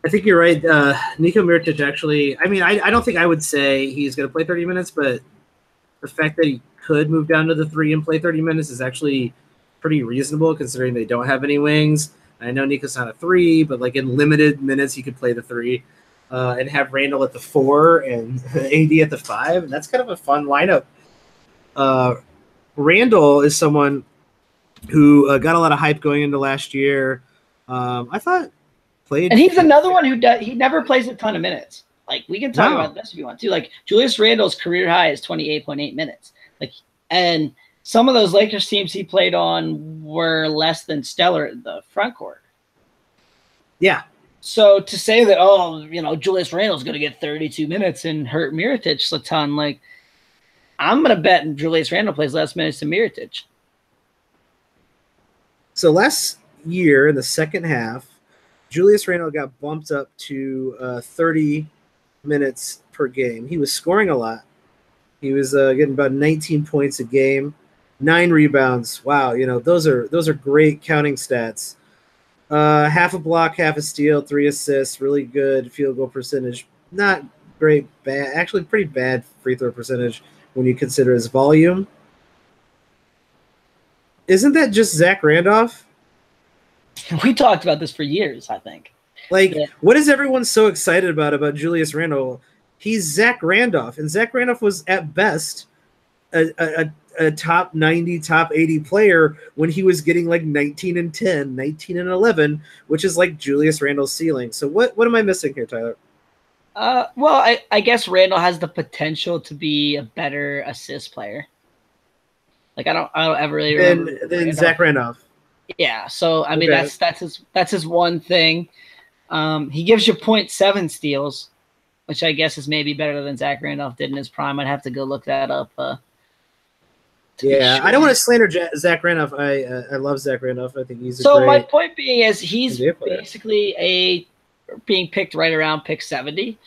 I think you're right. Nico Mirotic actually, I mean, I don't think I would say he's going to play 30 minutes, but the fact that he could move down to the 3 and play 30 minutes is actually pretty reasonable considering they don't have any wings. I know Nico's not a 3, but like in limited minutes, he could play the 3 and have Randle at the 4 and AD at the 5. And that's kind of a fun lineup. Randle is someone who got a lot of hype going into last year. I thought played, and he's another one who he never plays a ton of minutes. Like, we can talk about this if you want to. Like, Julius Randle's career high is 28.8 minutes. Like, and some of those Lakers teams he played on were less than stellar in the front court. Yeah. So to say that, oh, you know, Julius Randle's going to get 32 minutes and hurt Mirotic a ton, like, I'm going to bet Julius Randle plays less minutes than Mirotic. So last year in the second half, Julius Randle got bumped up to 30 minutes per game. He was scoring a lot. He was getting about 19 points a game. 9 rebounds. Wow, those are great counting stats. Half a block, half a steal, 3 assists, really good field goal percentage. Not great, bad, actually pretty bad free throw percentage when you consider his volume. Isn't that just Zach Randolph? We talked about this for years, I think. What is everyone so excited about Julius Randle? He's Zach Randolph, and Zach Randolph was at best a top 90, top 80 player when he was getting like 19 and 10, 19 and 11, which is like Julius Randle's ceiling. So what am I missing here, Tyler? Well, I guess Randle has the potential to be a better assist player. Like I don't ever really remember than Zach Randolph. Yeah, so I mean that's his one thing. He gives you 0.7 steals, which I guess is maybe better than Zach Randolph did in his prime. I'd have to go look that up. Yeah, sure. I don't want to slander Zach Randolph. I love Zach Randolph. I think he's my point being is he's basically being picked right around pick 70.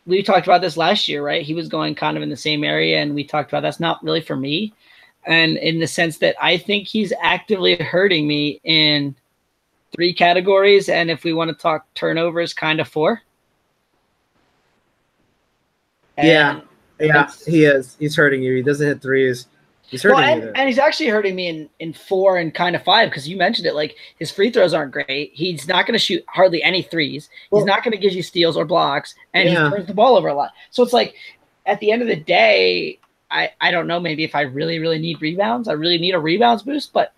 We talked about this last year, right? He was going kind of in the same area, and we talked about that's not really for me. And in the sense that I think he's actively hurting me in 3 categories, and if we want to talk turnovers, kind of 4. And he is. He's hurting you. He doesn't hit threes. He's hurting you. And he's actually hurting me in 4 and kind of 5 because you mentioned it. Like his free throws aren't great. He's not going to shoot hardly any threes. He's not going to give you steals or blocks, and he turns the ball over a lot. So it's like at the end of the day, I don't know. Maybe if I really, really need rebounds, I really need a rebounds boost. But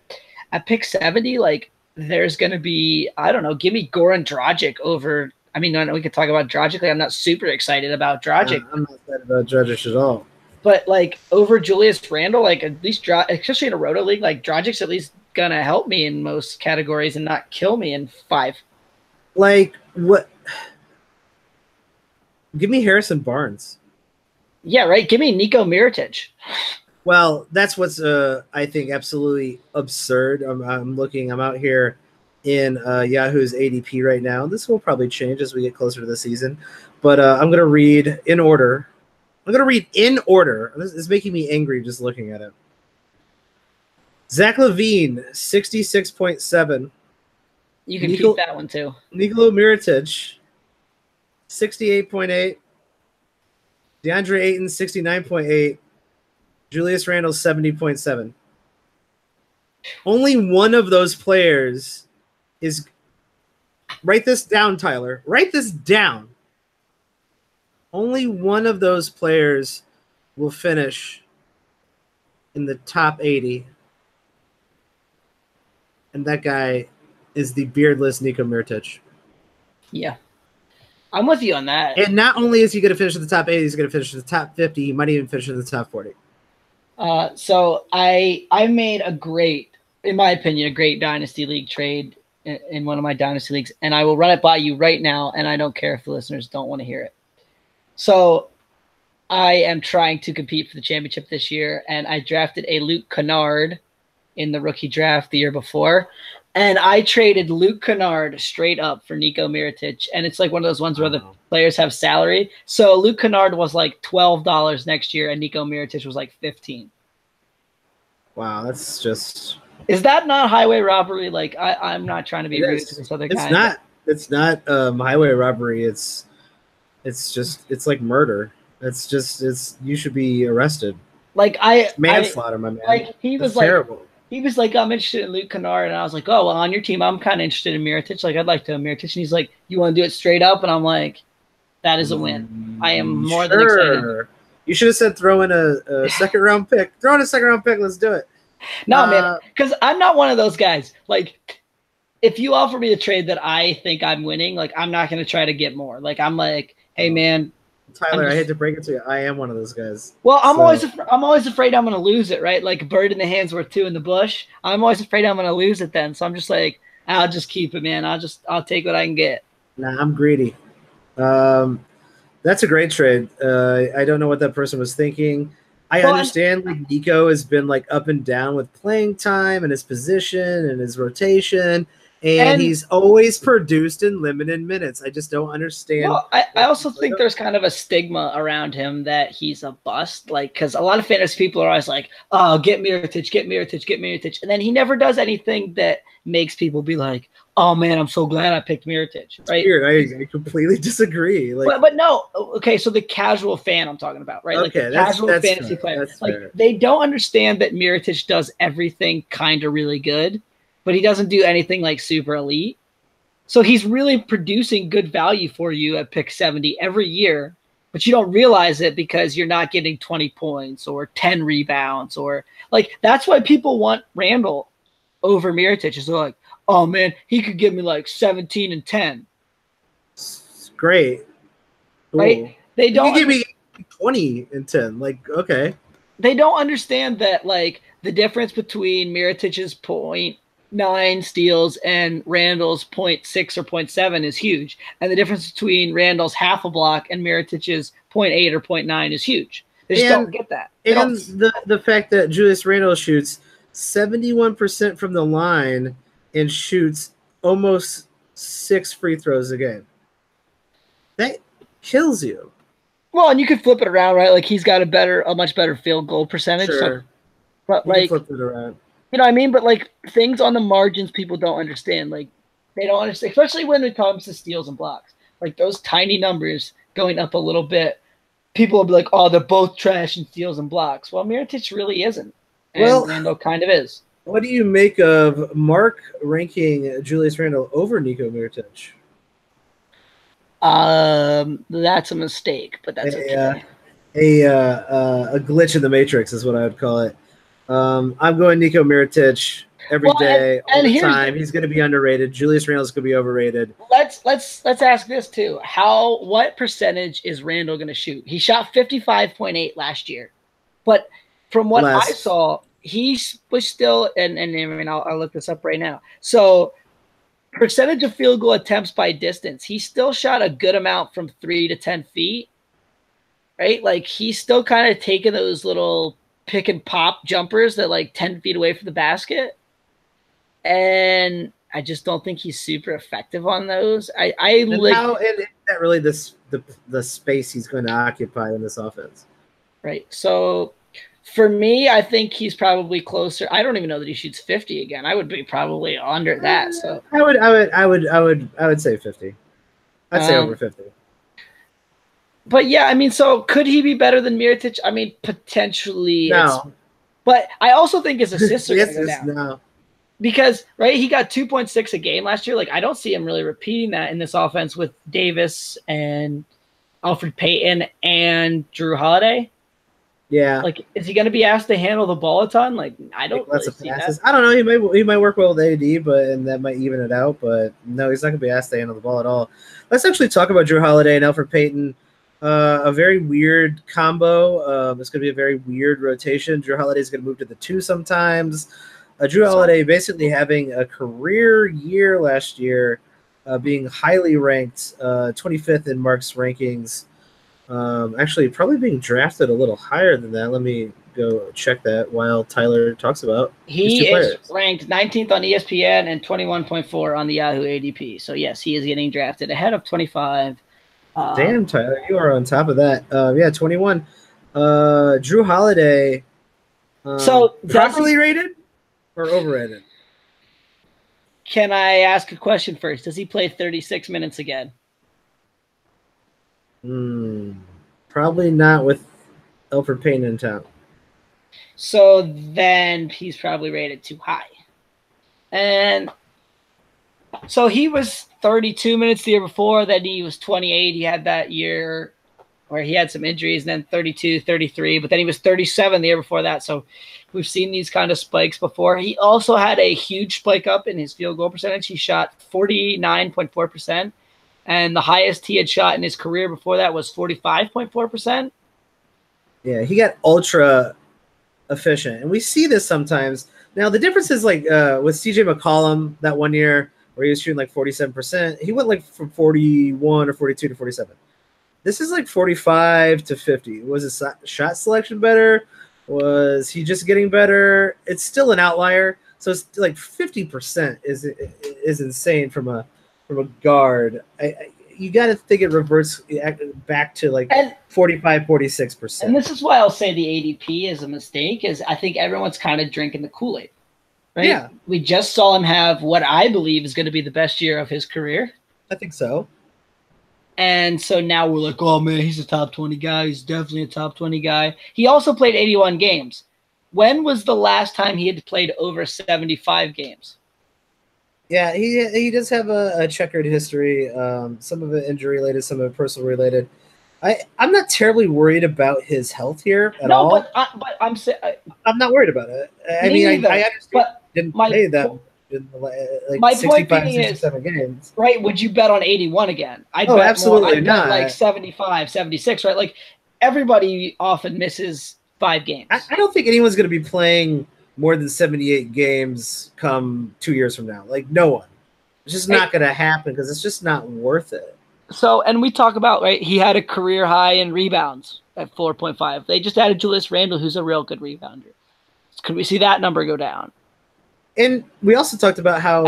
at pick 70, like there's going to be, I don't know, give me Goran Dragic over. I mean, I know we could talk about Dragic. Like, I'm not super excited about Dragic. I'm not excited about Dragic at all. But like over Julius Randle, like at least especially in a roto league, like Dragic's at least gonna help me in most categories and not kill me in 5. Like what? Give me Harrison Barnes. Yeah, right. Give me Nico Mirotic. Well, that's what's I think absolutely absurd. I'm out here in Yahoo's ADP right now. This will probably change as we get closer to the season, but I'm gonna read in order. This is making me angry just looking at it. Zach LaVine, 66.7. You can keep that one too. Nikola Mirotic, 68.8. DeAndre Ayton, 69.8. Julius Randle, 70.7. Only one of those players is – write this down, Tyler. Write this down. Only one of those players will finish in the top 80. And that guy is the beardless Nico Mirotic. Yeah. I'm with you on that. And not only is he going to finish in the top 80, he's going to finish in the top 50. He might even finish in the top 40. So I made in my opinion, a great Dynasty League trade in one of my Dynasty Leagues, and I will run it by you right now, and I don't care if the listeners don't want to hear it. So I am trying to compete for the championship this year, and I drafted a Luke Kennard in the rookie draft the year before. And I traded Luke Kennard straight up for Nico Mirotic. And it's like one of those ones where the players have salary. So Luke Kennard was like $12 next year, and Nico Mirotic was like $15. Wow, that's just... Is that not highway robbery? Like, I'm not trying to be rude to this other guy. It's not highway robbery. It's like murder. You should be arrested. Like manslaughter, my man. Like he was like terrible. He was like, I'm interested in Luke Kennard, and I was like, oh well, on your team, I'm kind of interested in Mirotic. Like, I'd like to have Mirotic, and he's like, you want to do it straight up, and I'm like, that is a win. I am more than excited. You should have said throw in a second round pick. Throw in a second round pick. Let's do it. No, man, because I'm not one of those guys. Like, if you offer me a trade that I think I'm winning, like, I'm not going to try to get more. Like, I'm like, hey, man. Tyler, I hate to break it to you. I am one of those guys. Well, I'm always afraid I'm going to lose it, right? Like a bird in the hand's worth 2 in the bush. I'm always afraid I'm going to lose it then. So I'm just like, I'll just keep it, man. I'll take what I can get. Nah, I'm greedy. That's a great trade. I don't know what that person was thinking. I understand like Nico has been like up and down with playing time and his position and his rotation. And he's always produced in limited minutes. I just don't understand. Well, I also think there's kind of a stigma around him that he's a bust. Like, because a lot of fantasy people are always like, oh, get Mirotic, get Mirotic, get Mirotic. And then he never does anything that makes people be like, oh, man, I'm so glad I picked Mirotic. Right? Weird. I completely disagree. Like, but no. Okay, so the casual fan I'm talking about, right? Okay, like the casual fantasy player. Like, they don't understand that Mirotic does everything kind of really good, but he doesn't do anything like super elite. So he's really producing good value for you at pick 70 every year, but you don't realize it because you're not getting 20 points or 10 rebounds or like that's why people want Randall over Mirotic. Is they're like, oh man, he could give me like 17 and 10. It's great. Cool. Right? They don't give me 20 and 10. Like, okay. They don't understand that like the difference between Mirotic's 0.9 steals and Randall's 0.6 or 0.7 is huge. And the difference between Randall's half a block and Mirotic's 0.8 or 0.9 is huge. They just don't get that. And the fact that Julius Randle shoots 71% from the line and shoots almost 6 free throws a game. That kills you. Well, and you could flip it around, right? Like he's got a much better field goal percentage. Sure. So, but like flip it around. You know what I mean? But like things on the margins people don't understand. Like they don't understand, especially when it comes to steals and blocks. Like those tiny numbers going up a little bit, people will be like, oh, they're both trash in steals and blocks. Well, Mirotic really isn't. And Randall kind of is. What do you make of Mark ranking Julius Randle over Nico Mirotic? That's a mistake, but that's okay. A glitch in the matrix is what I would call it. I'm going Nico Mirotic every day, all the time. He's going to be underrated. Julius Randle's going to be overrated. Let's ask this too. What percentage is Randle going to shoot? He shot 55.8 last year, but from what I saw, he was still and I mean I'll look this up right now. So percentage of field goal attempts by distance, he still shot a good amount from 3 to 10 feet, right? Like he's still kind of taking those little pick and pop jumpers that like 10 feet away from the basket. And I just don't think he's super effective on those. Is that really the space he's going to occupy in this offense? Right. So for me, I think he's probably closer. I don't even know that he shoots 50 again. I would be probably under that. So I would say 50. I'd say over 50. But yeah, I mean, so could he be better than Mirotic? I mean, potentially. No. But I also think his assists are going to go down. No. Because, right, he got 2.6 a game last year. Like, I don't see him really repeating that in this offense with Davis and Alfred Payton and Drew Holiday. Yeah. Like, is he going to be asked to handle the ball a ton? Like, I don't really see that. I don't know. He might work well with AD, and that might even it out. But no, he's not going to be asked to handle the ball at all. Let's actually talk about Drew Holiday and Alfred Payton. A very weird combo. It's going to be a very weird rotation. Drew Holiday is going to move to the 2 sometimes. Drew Holiday basically having a career year last year, being highly ranked, 25th in Mark's rankings. Actually, probably being drafted a little higher than that. Let me go check that while Tyler talks about he is ranked 19th on ESPN and 21.4 on the Yahoo ADP. So, yes, he is getting drafted ahead of 25. Damn, Tyler, you are on top of that. 21. Drew Holiday. So properly rated or overrated? Can I ask a question first? Does he play 36 minutes again? Probably not with Alfred Payton in town. So then he's probably rated too high. And so he was 32 minutes the year before, then he was 28. He had that year where he had some injuries, and then 32, 33, but then he was 37 the year before that. So we've seen these kind of spikes before. He also had a huge spike up in his field goal percentage. He shot 49.4%, and the highest he had shot in his career before that was 45.4%. Yeah, he got ultra efficient, and we see this sometimes. Now, the difference is like with CJ McCollum that one year where he was shooting like 47%. He went like from 41 or 42 to 47. This is like 45 to 50. Was his shot selection better? Was he just getting better? It's still an outlier. So it's like 50% is insane from a guard. You got to think it reverts back to like 45, 46%. And this is why I'll say the ADP is a mistake. Is I think everyone's kind of drinking the Kool-Aid, right? Yeah. We just saw him have what I believe is going to be the best year of his career. I think so. And so now we're like, oh man, he's a top 20 guy. He's definitely a top 20 guy. He also played 81 games. When was the last time he had played over 75 games? Yeah, he does have a checkered history. Some of it injury related, some of it personal related. I'm not terribly worried about his health here at all. But I'm not worried about it. I mean, I understand. But didn't play that in like my 65, point 67 games. Right? Would you bet on 81 again? I'd bet absolutely not. Bet like 75, 76, right? Like everybody often misses 5 games. I don't think anyone's going to be playing more than 78 games come 2 years from now. Like no one. It's just not going to happen because it's just not worth it. So, and we talk about, right, he had a career high in rebounds at 4.5. They just added Julius Randle, who's a real good rebounder. Could we see that number go down? And we also talked about how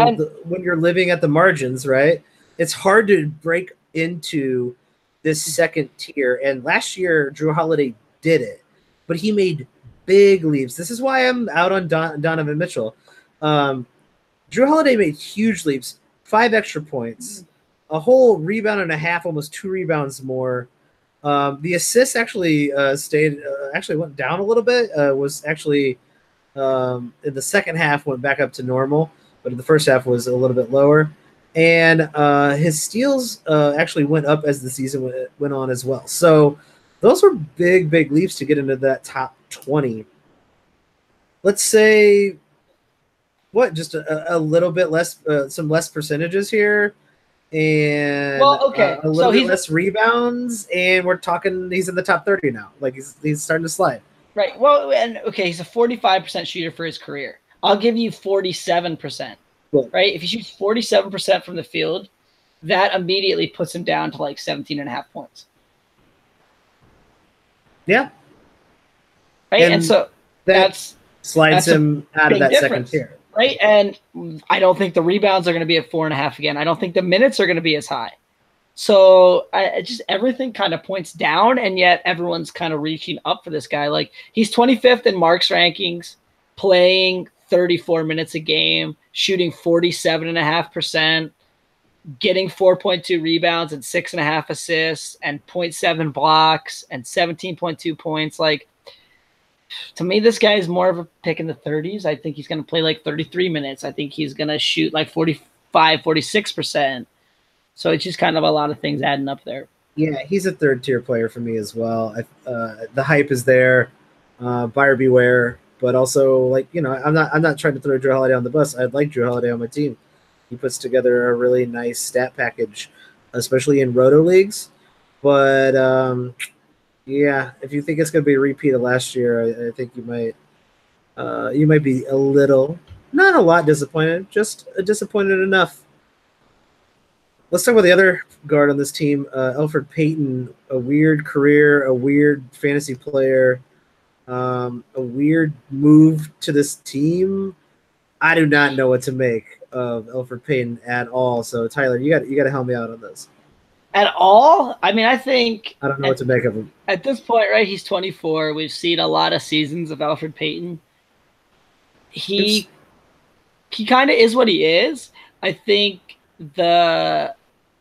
when you're living at the margins, right, it's hard to break into this second tier. And last year, Drew Holiday did it, but he made big leaps. This is why I'm out on Donovan Mitchell. Drew Holiday made huge leaps, 5 extra points, a whole rebound and a half, almost 2 rebounds more. The assists actually actually went down a little bit. Was actually in the second half went back up to normal, but in the first half was a little bit lower. And his steals actually went up as the season went on as well. So those were big leaps to get into that top 20. Let's say just a little bit less, some less percentages here. And a little bit less rebounds, and we're talking he's in the top 30 now. Like he's starting to slide. Right. Well, and okay, he's a 45% shooter for his career. I'll give you 47%. Cool. Right? If he shoots 47% from the field, that immediately puts him down to like 17.5 points. Yeah. Right? And so that slides him out of that second tier. Right, and I don't think the rebounds are going to be at 4.5 again. I don't think the minutes are going to be as high. So just everything kind of points down, and yet everyone's kind of reaching up for this guy. Like he's 25th in Mark's rankings, playing 34 minutes a game, shooting 47.5%, getting 4.2 rebounds and 6.5 assists, and 0.7 blocks and 17.2 points. Like, to me, this guy is more of a pick in the 30s. I think he's going to play like 33 minutes. I think he's going to shoot like 45, 46%. So it's just kind of a lot of things adding up there. Yeah, he's a third-tier player for me as well. The hype is there, buyer beware. But also, like, you know, I'm not trying to throw Drew Holiday on the bus. I'd like Drew Holiday on my team. He puts together a really nice stat package, especially in roto leagues. But yeah, if you think it's going to be a repeat of last year, I think you might be a little, not a lot disappointed, just disappointed enough. Let's talk about the other guard on this team, Elfrid Payton. A weird career, a weird fantasy player, a weird move to this team. I do not know what to make of Elfrid Payton at all. So Tyler, you got to help me out on this. At all? I mean, I don't know what to make of him. At this point, right, he's 24. We've seen a lot of seasons of Elfrid Payton. He kind of is what he is. I think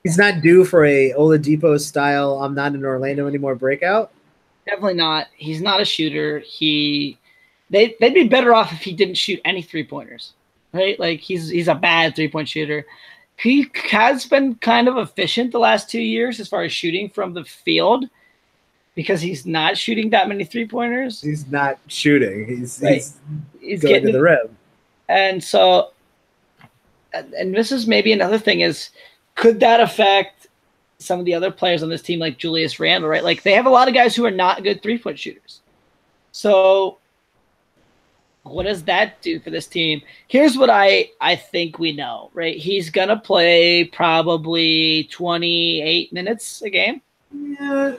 he's not due for a Oladipo style I'm not in Orlando anymore breakout. Definitely not. He's not a shooter. They'd be better off if he didn't shoot any 3-pointers. Right? Like he's a bad 3-point shooter. He has been kind of efficient the last 2 years as far as shooting from the field because he's not shooting that many 3-pointers. He's not shooting. He's going to the rim. And so, and this is maybe another thing is, could that affect some of the other players on this team like Julius Randle, right? Like they have a lot of guys who are not good 3-point shooters. So what does that do for this team? Here's what I think we know, right? He's going to play probably 28 minutes a game. Yeah,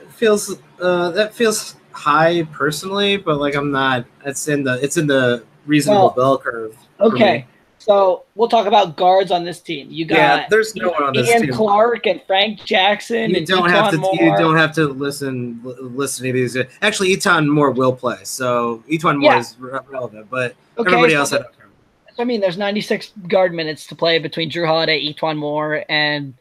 that feels high personally, but like I'm not. It's in the reasonable bell curve. Okay. So we'll talk about guards on this team. You got there's no one on this Ian team. Clark and Frank Jackson You and don't Eton have to. Moore. You don't have to listen to these. Actually, Eton Moore will play, so Eton Moore is relevant. But everybody else, I don't care. I mean, there's 96 guard minutes to play between Drew Holiday, Eton Moore, and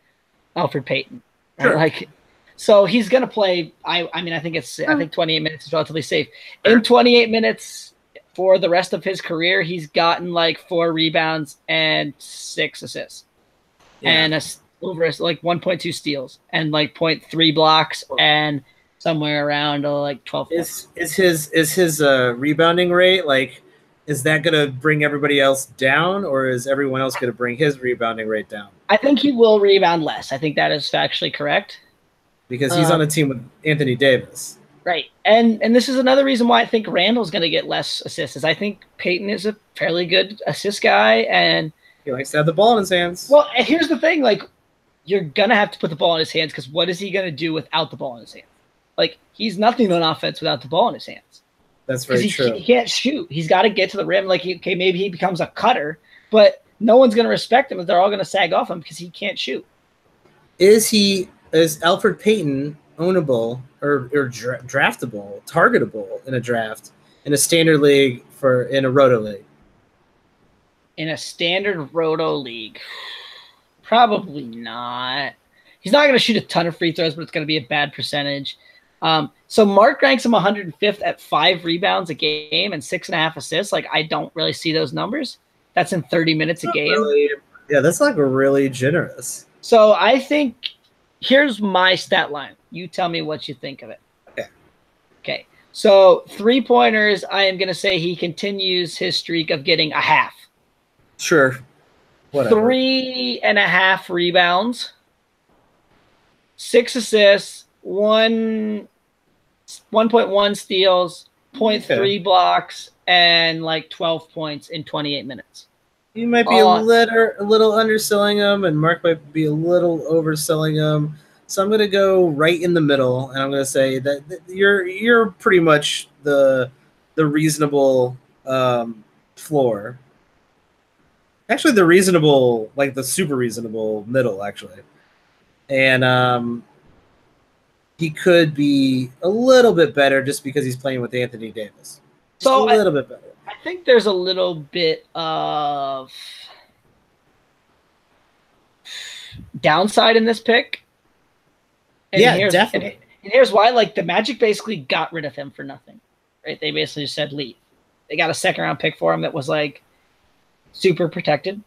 Alfred Payton. Right? Sure. Like, so he's gonna play. I think 28 minutes is relatively safe. In 28 minutes for the rest of his career, he's gotten like 4 rebounds and 6 assists, and over like 1.2 steals and like 0.3 blocks and somewhere around like 12 points. Is his rebounding rate like? Is that going to bring everybody else down, or is everyone else going to bring his rebounding rate down? I think he will rebound less. I think that is factually correct. Because he's on a team with Anthony Davis. Right. And this is another reason why I think Randall's going to get less assists. Is I think Peyton is a fairly good assist guy, and he likes to have the ball in his hands. Well, and here's the thing. Like, you're going to have to put the ball in his hands because what is he going to do without the ball in his hands? Like, he's nothing on offense without the ball in his hands. That's very true. He can't shoot. He's got to get to the rim. Like, okay, maybe he becomes a cutter, but no one's going to respect him if they're all going to sag off him because he can't shoot. Is Alfred Payton ownable or draftable, targetable in a draft in a standard league in a roto league? In a standard roto league, probably not. He's not going to shoot a ton of free throws, but it's going to be a bad percentage. So Mark ranks him 105th at 5 rebounds a game and 6.5 assists. Like, I don't really see those numbers. That's in 30 minutes a game. That's like really generous. So I think here's my stat line. You tell me what you think of it. Okay. So 3-pointers, I am going to say he continues his streak of getting a half. Sure. Whatever. 3.5 rebounds, 6 assists, 1.1 steals, 0.3 blocks, and like 12 points in 28 minutes. You might be a little underselling him, and Mark might be a little overselling him. So I'm going to go right in the middle, and I'm going to say that you're pretty much the reasonable floor. Actually, the reasonable, like the super reasonable middle, actually. And he could be a little bit better just because he's playing with Anthony Davis. Just a little bit better. I think there's a little bit of downside in this pick. And definitely. And here's why. Like, the Magic basically got rid of him for nothing. Right? They basically just said leave. They got a 2nd-round pick for him that was like super protected.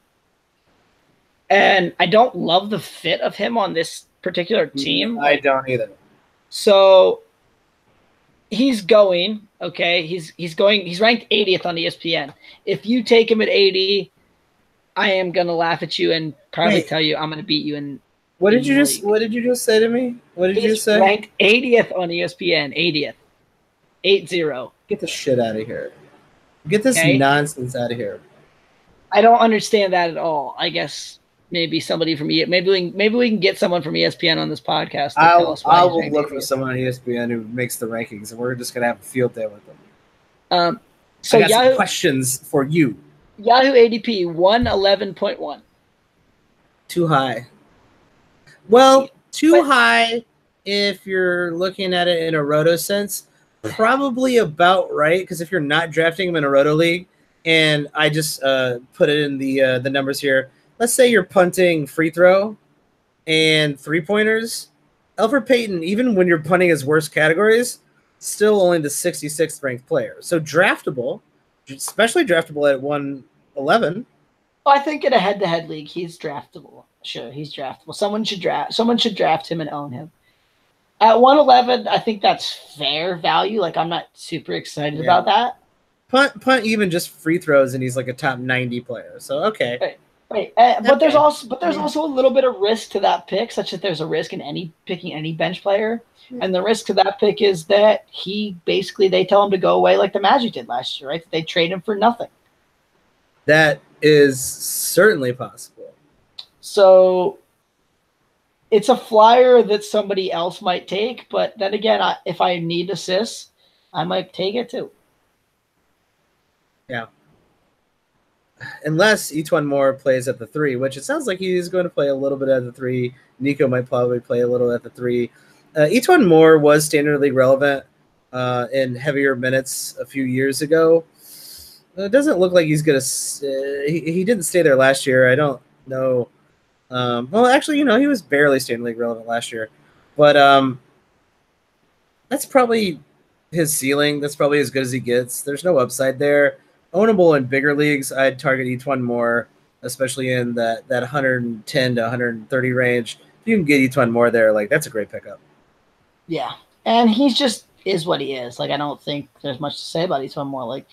And I don't love the fit of him on this particular team. I don't either. So he's going, okay, he's ranked 80th on ESPN. If you take him at 80, I am gonna laugh at you and probably tell you I'm gonna beat you in. What did you just say to me? What did you say? Ranked 80th on ESPN, 80th. 80. Get the shit out of here. Get this nonsense out of here. I don't understand that at all. I guess maybe somebody from maybe we can get someone from ESPN on this podcast. I will look for someone on ESPN who makes the rankings, and we're just gonna have a field day with them. So I got some questions for you. Yahoo ADP 111.1. Too high. Well, too high if you're looking at it in a roto sense. Probably about right, because if you're not drafting him in a roto league, and I just put it in the numbers here. Let's say you're punting free throw and 3-pointers. Alfred Payton, even when you're punting his worst categories, still only the 66th ranked player. So draftable, especially draftable at 111. Well, I think in a head-to-head league, he's draftable. Sure, he's draftable. Someone should draft him and own him. At 111, I think that's fair value. Like, I'm not super excited about that. Punt even just free throws, and he's like a top 90 player. So okay. Right. But there's also a little bit of risk to that pick, such that there's a risk in picking any bench player. And the risk to that pick is that they tell him to go away like the Magic did last year, right? They trade him for nothing. That is certainly possible. So it's a flyer that somebody else might take, but then again, if I need assists, I might take it too. Yeah. unless Etwan Moore plays at the 3, which it sounds like he's going to play a little bit at the 3. Nico might probably play a little at the 3. Etwan Moore was standard league relevant in heavier minutes a few years ago. It doesn't look like he's going to he didn't stay there last year. I don't know. Well, actually, he was barely standard league relevant last year. But that's probably his ceiling. That's probably as good as he gets. There's no upside there. Ownable in bigger leagues, I'd target Etwan Moore, especially in that 110 to 130 range. If you can get Etwan Moore there, like, that's a great pickup. Yeah, and he's just is what he is. Like, I don't think there's much to say about Etwan Moore. Like,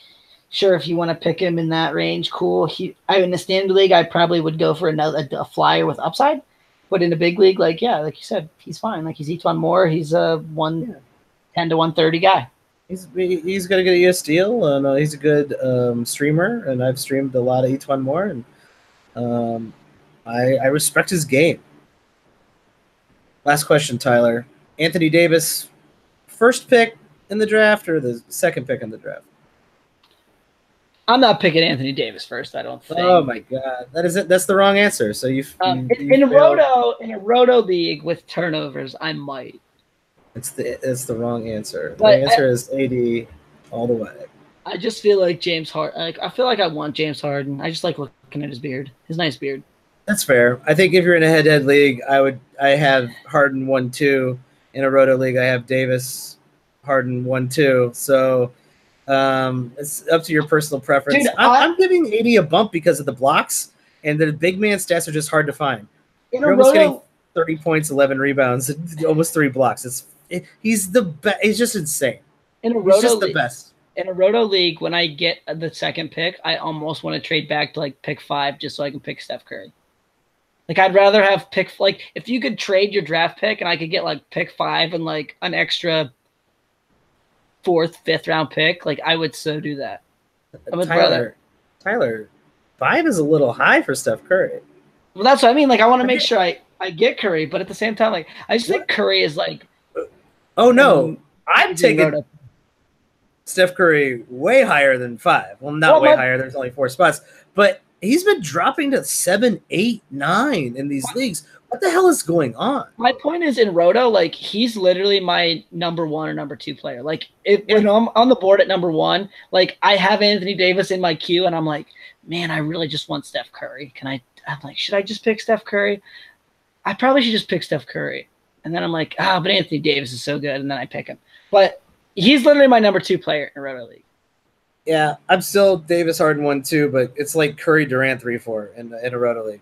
sure, if you want to pick him in that range, cool. In the standard league, I probably would go for a flyer with upside. But in a big league, like you said, he's fine. Like, he's Etwan Moore. He's a 110 to 130 guy. He's going to get you a steal, and he's a good streamer, and I've streamed a lot of Etwan Moore, and I respect his game. Last question, Tyler. Anthony Davis, first pick in the draft or the second pick in the draft? I'm not picking Anthony Davis first, I don't think. Oh my God, that's the wrong answer. So in a roto league with turnovers, I might. It's the wrong answer. The answer is AD all the way. I just feel like James Harden. Like, I feel like I want James Harden. I just like looking at his beard, his nice beard. That's fair. I think if you're in a head-to-head league, I have Harden 1-2. In a roto league, I have Davis, Harden 1-2. So it's up to your personal preference. Dude, I'm giving AD a bump because of the blocks, and the big man stats are just hard to find. You're almost getting 30 points, 11 rebounds, almost 3 blocks. He's the best. He's just insane. He's just the best. In a roto league, when I get the second pick, I almost want to trade back to like pick 5 just so I can pick Steph Curry. Like, I'd rather have if you could trade your draft pick and I could get like pick 5 and like an extra 4th, 5th round pick, like, I would so do that. Tyler, 5 is a little high for Steph Curry. Well, that's what I mean. Like, I want to make sure I get Curry, but at the same time, like, I just think Curry is like. Oh no, I'm taking Steph Curry way higher than 5. Well, not way higher. There's only 4 spots, but he's been dropping to 7, 8, 9 in these leagues. What the hell is going on? My point is, in roto, like, he's literally my number 1 or number 2 player. Like, when I'm on the board at number 1, like, I have Anthony Davis in my queue, and I'm like, man, I really just want Steph Curry. I'm like, should I just pick Steph Curry? I probably should just pick Steph Curry. And then I'm like, but Anthony Davis is so good, and then I pick him. But he's literally my number 2 player in a roto league. Yeah, I'm still Davis Harden 1-2, but it's like Curry Durant 3-4 in a roto league.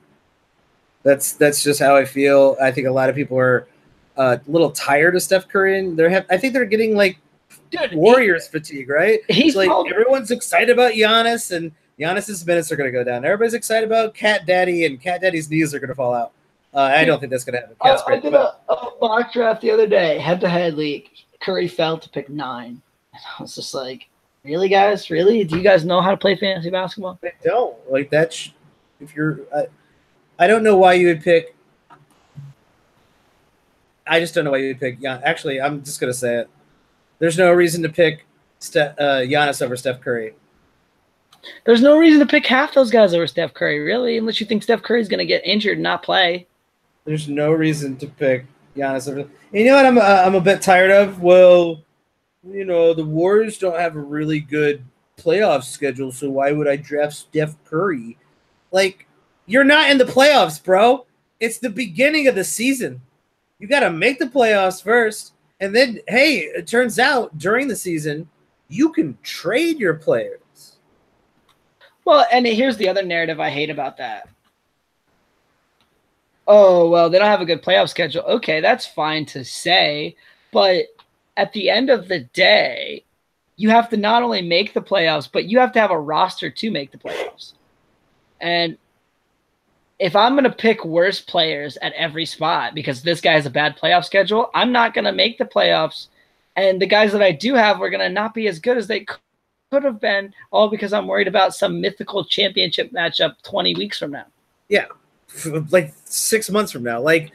That's just how I feel. I think a lot of people are a little tired of Steph Curry, and I think they're getting like Warriors fatigue, right? He's like everyone's excited about Giannis, and Giannis's minutes are going to go down. Everybody's excited about Cat Daddy, and Cat Daddy's knees are going to fall out. I don't think that's going to happen. I did a mock draft the other day, head-to-head league. Curry fell to pick 9. And I was just like, really, guys? Really? Do you guys know how to play fantasy basketball? I don't. Like, that if you're I don't know why you would pick. I just don't know why you would pick. Yeah, actually, I'm just going to say it. There's no reason to pick Giannis over Steph Curry. There's no reason to pick half those guys over Steph Curry, really, unless you think Steph Curry's going to get injured and not play. There's no reason to pick Giannis over. And you know what I'm a bit tired of? Well, the Warriors don't have a really good playoff schedule, so why would I draft Steph Curry? Like, you're not in the playoffs, bro. It's the beginning of the season. You got to make the playoffs first, and then, hey, it turns out during the season, you can trade your players. Well, and here's the other narrative I hate about that. Oh, well, they don't have a good playoff schedule. Okay, that's fine to say, but at the end of the day, you have to not only make the playoffs, but you have to have a roster to make the playoffs. And if I'm going to pick worse players at every spot because this guy has a bad playoff schedule, I'm not going to make the playoffs. And the guys that I do have are going to not be as good as they could have been, all because I'm worried about some mythical championship matchup 20 weeks from now. Yeah, like 6 months from now. Like,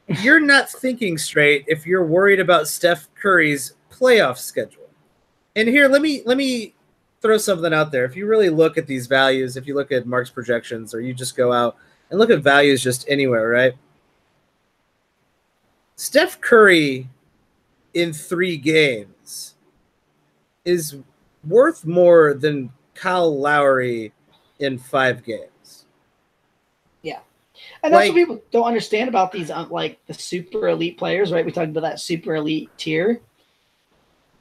you're not thinking straight if you're worried about Steph Curry's playoff schedule. And here, let me throw something out there. If you really look at these values, if you look at Mark's projections, or you just go out and look at values just anywhere, right? Steph Curry in 3 games is worth more than Kyle Lowry in 5 games. Yeah. And that's what people don't understand about these, like the super elite players, right? We talked about that super elite tier.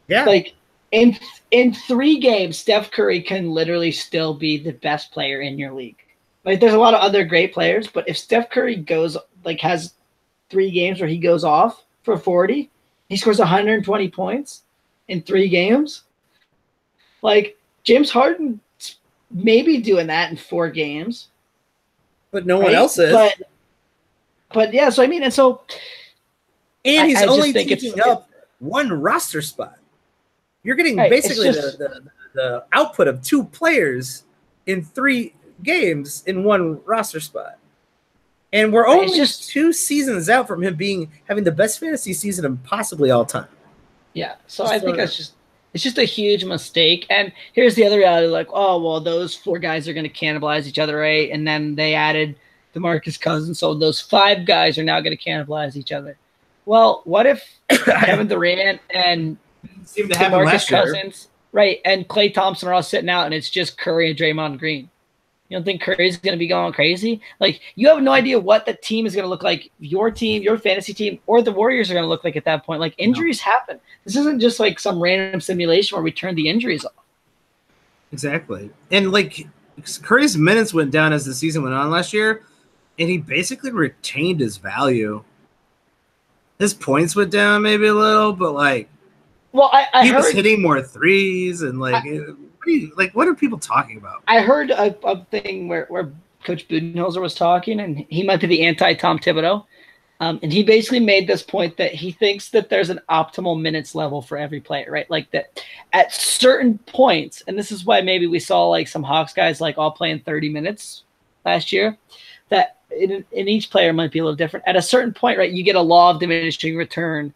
Yeah. Like in 3 games, Steph Curry can literally still be the best player in your league. Like there's a lot of other great players, but if Steph Curry has 3 games where he goes off for 40, he scores 120 points in 3 games. Like James Harden's maybe doing that in 4 games. But no one else is. But yeah, so I mean, and he's only taking up 1 roster spot. You're getting basically the output of 2 players in 3 games in 1 roster spot. And we're only just 2 seasons out from him having the best fantasy season of possibly all time. Yeah, so I think it's just a huge mistake. And here's the other reality, like, oh, well, those 4 guys are going to cannibalize each other, right? And then they added DeMarcus Cousins, so those 5 guys are now going to cannibalize each other. Well, what if Kevin Durant and DeMarcus Cousins, right, and Klay Thompson are all sitting out, and it's just Curry and Draymond Green? You don't think Curry's going to be going crazy? Like, you have no idea what the team is going to look like, your team, your fantasy team, or the Warriors are going to look like at that point. Like, injuries happen. This isn't just like some random simulation where we turn the injuries off. Exactly. And, like, Curry's minutes went down as the season went on last year, and he basically retained his value. His points went down maybe a little, but, like, he was hitting more threes and, like, what are people talking about? I heard a thing where Coach Budenholzer was talking, and he might be the anti-Tom Thibodeau. And he basically made this point that he thinks that there's an optimal minutes level for every player, right? Like that at certain points, and this is why maybe we saw like some Hawks guys like all playing 30 minutes last year, that in each player might be a little different. At a certain point, right, you get a law of diminishing return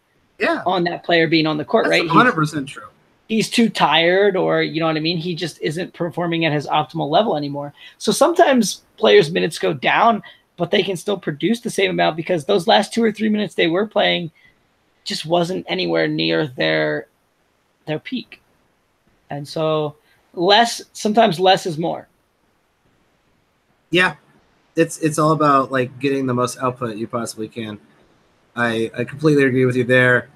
on that player being on the court, That's right? 100% true. He's too tired, or you know what I mean? He just isn't performing at his optimal level anymore. So sometimes players' minutes go down, but they can still produce the same amount because those last 2 or 3 minutes they were playing just wasn't anywhere near their peak. And so sometimes less is more. Yeah. It's all about like getting the most output you possibly can. I completely agree with you there.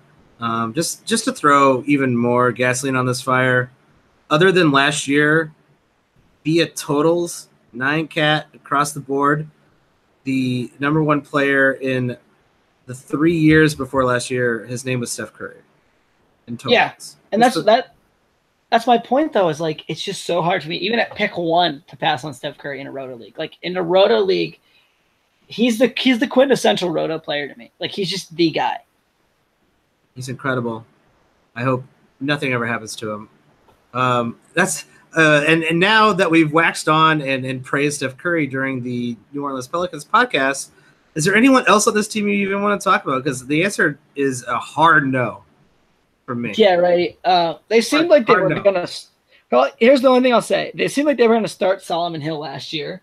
Just to throw even more gasoline on this fire, other than last year, be it totals, 9-cat across the board, the number 1 player in the 3 years before last year, his name was Steph Curry. In totals. Yeah, and that's my point though. Is like it's just so hard for me, even at pick 1, to pass on Steph Curry in a Roto League. Like in a Roto League, he's the quintessential Roto player to me. Like he's just the guy. He's incredible. I hope nothing ever happens to him. And now that we've waxed on and praised Steph Curry during the New Orleans Pelicans podcast, is there anyone else on this team you even want to talk about? Because the answer is a hard no from me. Yeah, right. They seemed like they were going to. Well, here's the only thing I'll say. They seemed like they were going to start Solomon Hill last year,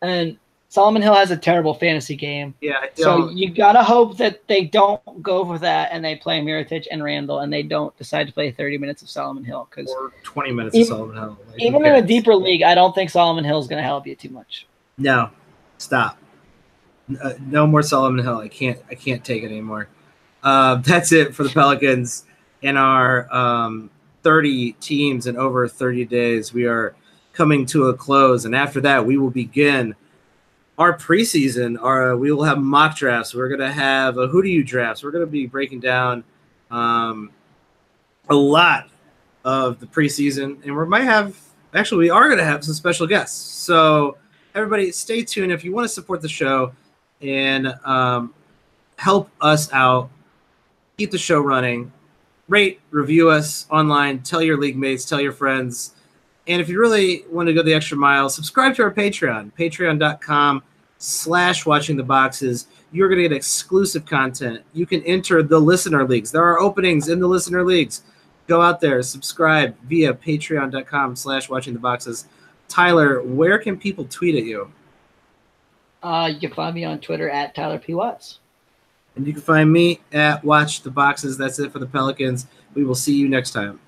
and Solomon Hill has a terrible fantasy game. Yeah, so you gotta hope that they don't go for that and they play Mirotic and Randall and they don't decide to play 30 minutes of Solomon Hill or 20 minutes of Solomon Hill. Like, even in a deeper league, I don't think Solomon Hill is going to help you too much. No, stop. No more Solomon Hill. I can't take it anymore. That's it for the Pelicans in our 30 teams in over 30 days. We are coming to a close, and after that, we will begin our preseason. We will have mock drafts. We're going to have a Who Do You drafts. We're going to be breaking down a lot of the preseason, and we are going to have some special guests. So everybody stay tuned. If you want to support the show and help us out, keep the show running, rate, review us online, tell your league mates, tell your friends. And if you really want to go the extra mile, subscribe to our Patreon, patreon.com/watchingtheboxes. You're going to get exclusive content. You can enter the listener leagues. There are openings in the listener leagues. Go out there, subscribe via patreon.com/watchingtheboxes. Tyler, where can people tweet at you? You can find me on Twitter at Tyler P. Watts. And you can find me at Watch the Boxes. That's it for the Pelicans. We will see you next time.